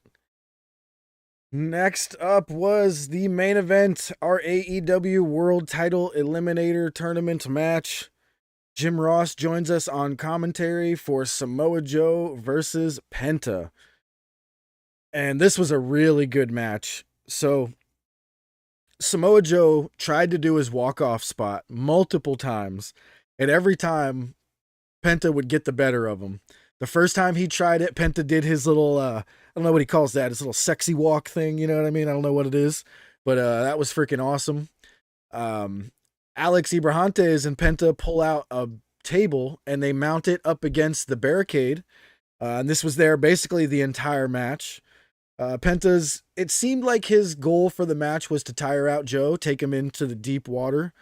Next up was the main event, our AEW World Title Eliminator Tournament match. Jim Ross joins us on commentary for Samoa Joe versus Penta. And this was a really good match. So, Samoa Joe tried to do his walk-off spot multiple times, and every time, Penta would get the better of him. The first time he tried it, Penta did his little, I don't know what he calls that, his little sexy walk thing, you know what I mean? I don't know what it is, but that was freaking awesome. Alex Abrahantes and Penta pull out a table, and they mount it up against the barricade, and this was there basically the entire match. It seemed like his goal for the match was to tire out Joe, take him into the deep water.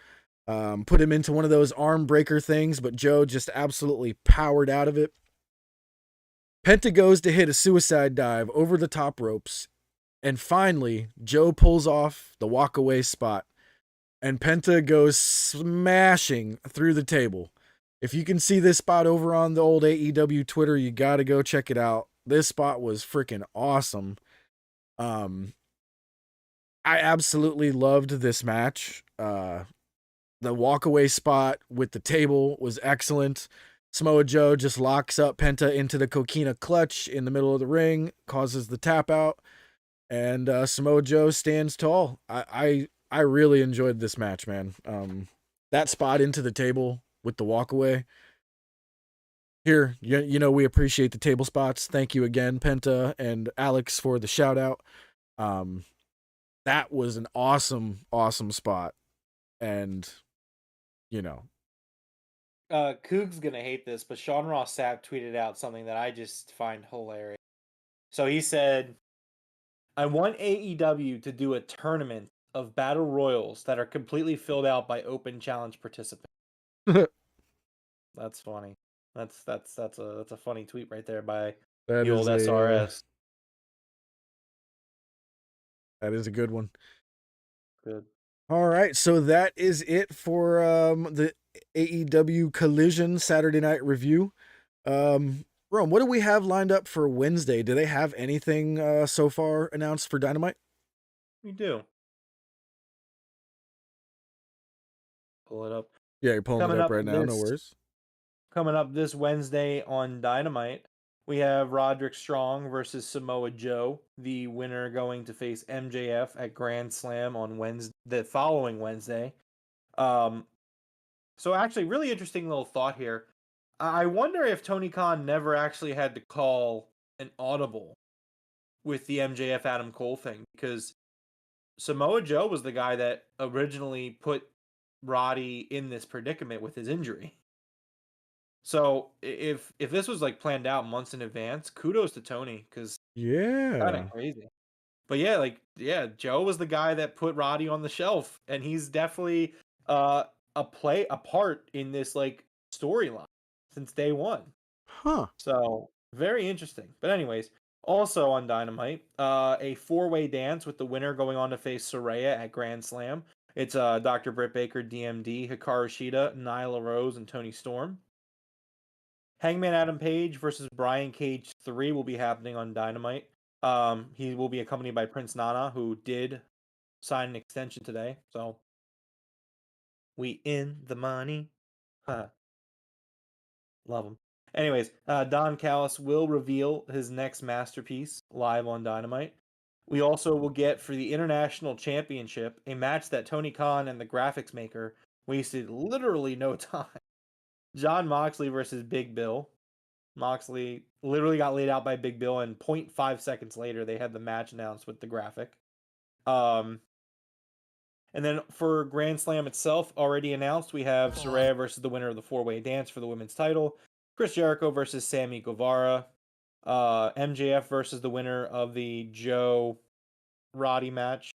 Put him into one of those arm breaker things, but Joe just absolutely powered out of it. Penta goes to hit a suicide dive over the top ropes, and finally, Joe pulls off the walkaway spot, and Penta goes smashing through the table. If you can see this spot over on the old AEW Twitter, you gotta go check it out. This spot was freaking awesome. I absolutely loved this match. The walkaway spot with the table was excellent. Samoa Joe just locks up Penta into the coquina clutch in the middle of the ring, causes the tap out, and Samoa Joe stands tall. I really enjoyed this match, man. That spot into the table with the walkaway. Here, you know we appreciate the table spots. Thank you again, Penta and Alex, for the shout out. That was an awesome spot, and you know, Coog's gonna hate this, but Sean Ross Sapp tweeted out something that I just find hilarious. So he said, I want AEW to do a tournament of battle royals that are completely filled out by open challenge participants. That's funny. That's a funny tweet right there by that the old is SRS. that is a good one. Good. All right, so that is it for the AEW Collision Saturday Night Review. Rome, what do we have lined up for Wednesday? Do they have anything so far announced for Dynamite? We do. Pull it up. Yeah, you're pulling Coming it up up right now. No this- worries. Coming up this Wednesday on Dynamite, we have Roderick Strong versus Samoa Joe. The winner going to face MJF at Grand Slam on Wednesday, the following Wednesday. So actually, really interesting little thought here. I wonder if Tony Khan never actually had to call an audible with the MJF Adam Cole thing, because Samoa Joe was the guy that originally put Roddy in this predicament with his injury. So if this was like planned out months in advance, kudos to Tony, because kind Yeah. of crazy. But yeah, Joe was the guy that put Roddy on the shelf, and he's definitely a part in this like storyline since day one. Huh. So very interesting. But anyways, also on Dynamite, a four-way dance with the winner going on to face Soraya at Grand Slam. It's Dr. Britt Baker, DMD, Hikaru Shida, Nyla Rose, and Tony Storm. Hangman Adam Page versus Brian Cage 3 will be happening on Dynamite. He will be accompanied by Prince Nana, who did sign an extension today. So we in the money. Huh. Love him. Anyways, Don Callis will reveal his next masterpiece live on Dynamite. We also will get, for the International Championship, a match that Tony Khan and the graphics maker wasted literally no time. John Moxley versus Big Bill. Moxley literally got laid out by Big Bill, and 0.5 seconds later, they had the match announced with the graphic. And then for Grand Slam itself, already announced, we have Saraya versus the winner of the four-way dance for the women's title. Chris Jericho versus Sammy Guevara. MJF versus the winner of the Joe Roddy match.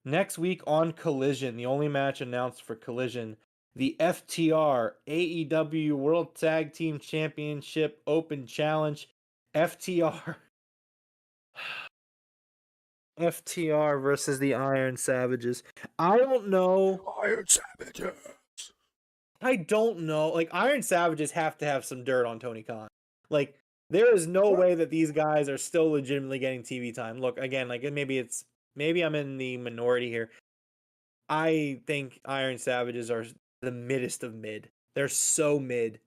Next week on Collision, the only match announced for Collision, the FTR AEW World Tag Team Championship Open Challenge. FTR versus the Iron Savages. I don't know. Iron Savages. I don't know. Like, Iron Savages have to have some dirt on Tony Khan. Like, there is no way that these guys are still legitimately getting TV time. Look, again, like, maybe I'm in the minority here. I think Iron Savages are the middest of mid. They're so mid.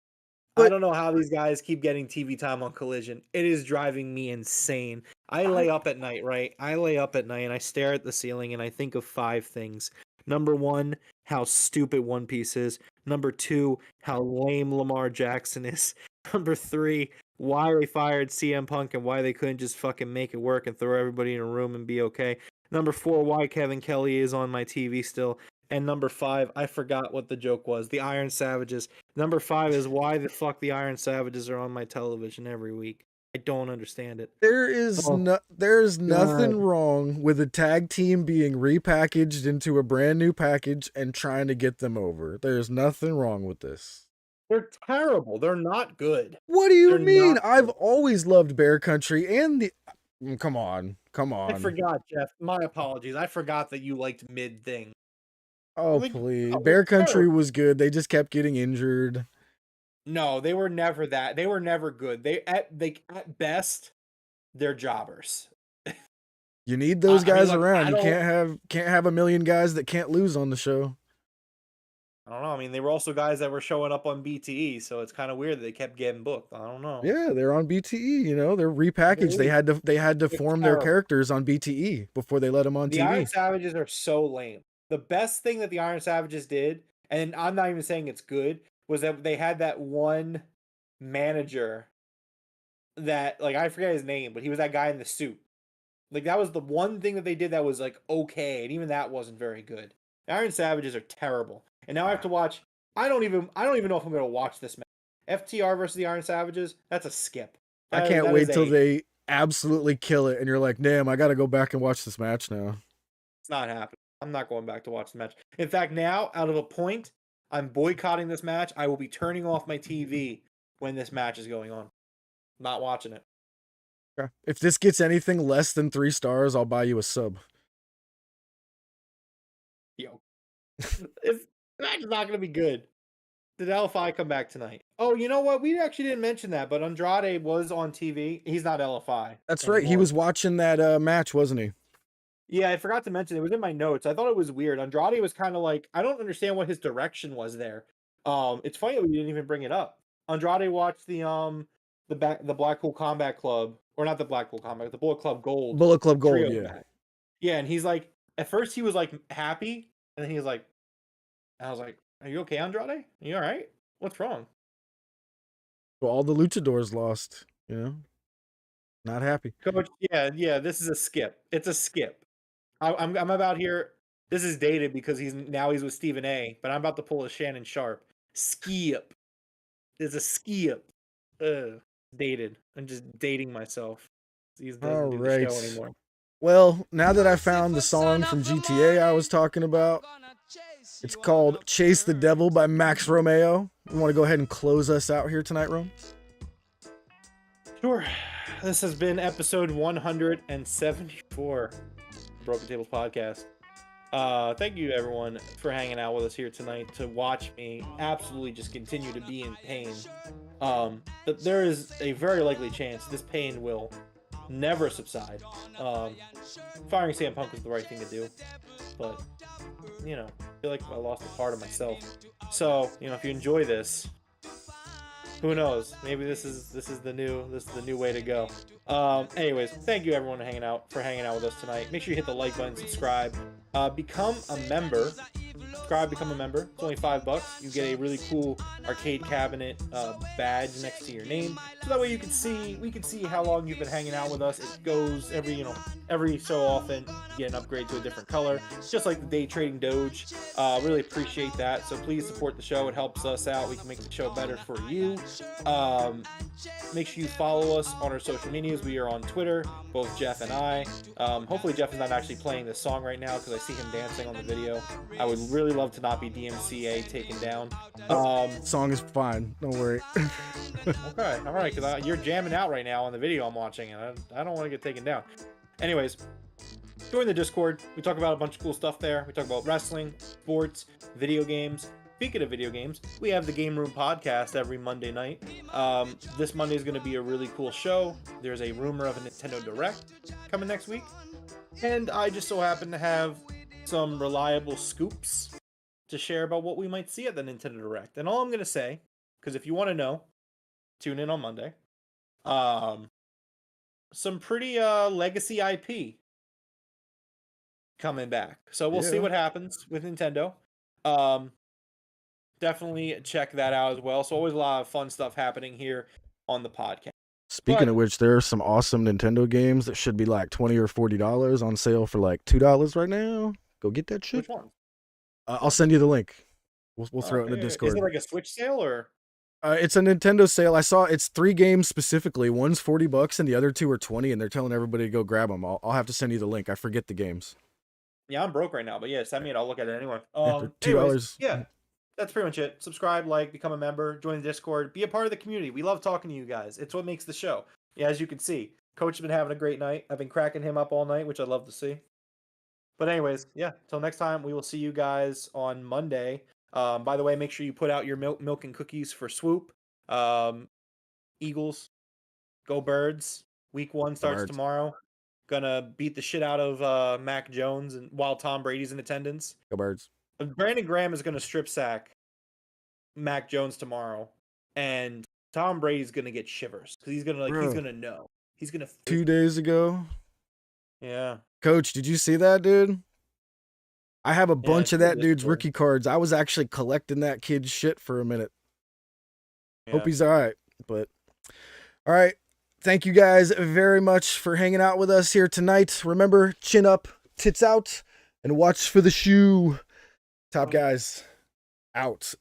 I But- don't know how these guys keep getting TV time on Collision. It is driving me insane. I lay up at night, right? I lay up at night and I stare at the ceiling and I think of 5 things. Number 1, how stupid One Piece is. Number 2, how lame Lamar Jackson is. Number 3, why they fired CM Punk and why they couldn't just fucking make it work and throw everybody in a room and be okay. Number 4, why Kevin Kelly is on my TV still. And number 5, I forgot what the joke was. The Iron Savages. Number 5 is why the fuck the Iron Savages are on my television every week. I don't understand it. There's nothing wrong with a tag team being repackaged into a brand new package and trying to get them over. There's nothing wrong with this. They're terrible. They're not good. What do you They're mean? not I've good. always loved Bear Country and the. Come on. I forgot, Jeff. My apologies. I forgot that you liked mid thing. Oh, Like, please. no, Bear they're Country terrible. was good. They just kept getting injured. No, they were never that. They were never good. They at best, they're jobbers. You need those I mean, guys look, around. I You don't. can't have a million guys that can't lose on the show. I don't know. I mean, they were also guys that were showing up on BTE, so it's kind of weird that they kept getting booked. I don't know. Yeah, they're on BTE, you know, they're repackaged. Really? They had to They're form their terrible. characters on BTE before they let them on The Iron TV. Savages are so lame. The best thing that the Iron Savages did, and I'm not even saying it's good, was that they had that one manager that, like, I forget his name, but he was that guy in the suit. Like, that was the one thing that they did that was like okay, and even that wasn't very good. The Iron Savages are terrible. And now I have to watch. I don't even know if I'm gonna watch this match. FTR versus the Iron Savages, that's a skip. I That can't that wait is till a they absolutely kill it and you're like, damn, I gotta go back and watch this match now. It's not happening. I'm not going back to watch the match. In fact, now, out of a point, I'm boycotting this match. I will be turning off my TV when this match is going on. Not watching it. Okay. If this gets anything less than 3 stars, I'll buy you a sub. Yo. If the match is not going to be good. Did LFI come back tonight? Oh, you know what? We actually didn't mention that, but Andrade was on TV. He's not LFI. That's right. He anymore. was watching that match, wasn't he? Yeah, I forgot to mention it was in my notes. I thought it was weird. Andrade was kind of like, I don't understand what his direction was there. It's funny that we didn't even bring it up. Andrade watched the Blackpool Combat Club, or not the Blackpool Combat, the Bullet Club Gold Bullet Club Gold, trio yeah. match. Yeah, and he's like, at first he was like happy, and then he was like, I was like, "Are you okay, Andrade? Are you all right? What's wrong?" Well, all the luchadors lost, you know? Not happy. Coach, yeah, this is a skip. It's a skip. I'm about here. This is dated because he's with Stephen A. But I'm about to pull a Shannon Sharp. Skip. There's a skip. Dated. I'm just dating myself. He doesn't All do the right. show anymore. Well, now that I found the song from GTA I was talking about, it's called Chase the Devil by Max Romeo. You want to go ahead and close us out here tonight, Rome? Sure. This has been episode 174 Broken Tables Podcast. Thank you everyone for hanging out with us here tonight to watch me absolutely just continue to be in pain. But there is a very likely chance this pain will never subside. Firing CM Punk was the right thing to do, but you know, I feel like I lost a part of myself. So, you know, if you enjoy this, who knows? Maybe this is the new way to go. Anyways, thank you everyone for hanging out with us tonight. Make sure you hit the like button, subscribe, become a member. Become a member. It's only $5. You get a really cool arcade cabinet badge next to your name, so that way we can see how long you've been hanging out with us. It goes every so often. You get an upgrade to a different color, just like the day trading Doge. Really appreciate that. So please support the show. It helps us out. We can make the show better for you. Make sure you follow us on our social medias. We are on Twitter, both Jeff and I. Hopefully Jeff is not actually playing this song right now because I see him dancing on the video. I would really love to not be DMCA taken down. Song is fine. Don't worry. Okay, all right, because you're jamming out right now on the video I'm watching, and I don't want to get taken down. Anyways, join the Discord. We talk about a bunch of cool stuff there. We talk about wrestling, sports, video games. Speaking of video games, we have the Game Room podcast every Monday night. This Monday is going to be a really cool show. There's a rumor of a Nintendo Direct coming next week. And I just so happen to have some reliable scoops to share about what we might see at the Nintendo Direct. And all I'm going to say, because if you want to know, tune in on Monday. Some pretty legacy IP coming back. So we'll see what happens with Nintendo. Definitely check that out as well. So always a lot of fun stuff happening here on the podcast. Speaking of which, there are some awesome Nintendo games that should be like $20 or $40 on sale for like $2 right now. Go get that shit. Which one? I'll send you the link. We'll throw it in the Discord. Is it like a Switch sale or? It's a Nintendo sale. I saw it's 3 games specifically. One's $40 and the other 2 are 20, and they're telling everybody to go grab them. I'll have to send you the link. I forget the games. Yeah, I'm broke right now, but yeah, send me it. I'll look at it anyway. Yeah, for $2. Anyways, yeah, that's pretty much it. Subscribe, like, become a member, join the Discord, be a part of the community. We love talking to you guys. It's what makes the show. Yeah, as you can see, Coach has been having a great night. I've been cracking him up all night, which I love to see. But anyways, yeah, till next time, we will see you guys on Monday. By the way, make sure you put out your milk and cookies for Swoop. Eagles, go Birds. Week 1 starts Birds. tomorrow. Gonna beat the shit out of Mac Jones and while Tom Brady's in attendance. Go Birds. Brandon Graham is gonna strip sack Mac Jones tomorrow, and Tom Brady's gonna get shivers because he's gonna Bro. he's gonna know. He's gonna 2 days ago. Yeah. Coach, did you see that, dude? I have a bunch of it's that dude's Discord. rookie cards. I was actually collecting that kid's shit for a minute. Hope Yeah. he's all right. But all right. Thank you guys very much for hanging out with us here tonight. Remember, chin up, tits out, and watch for the shoe. Top guys, out.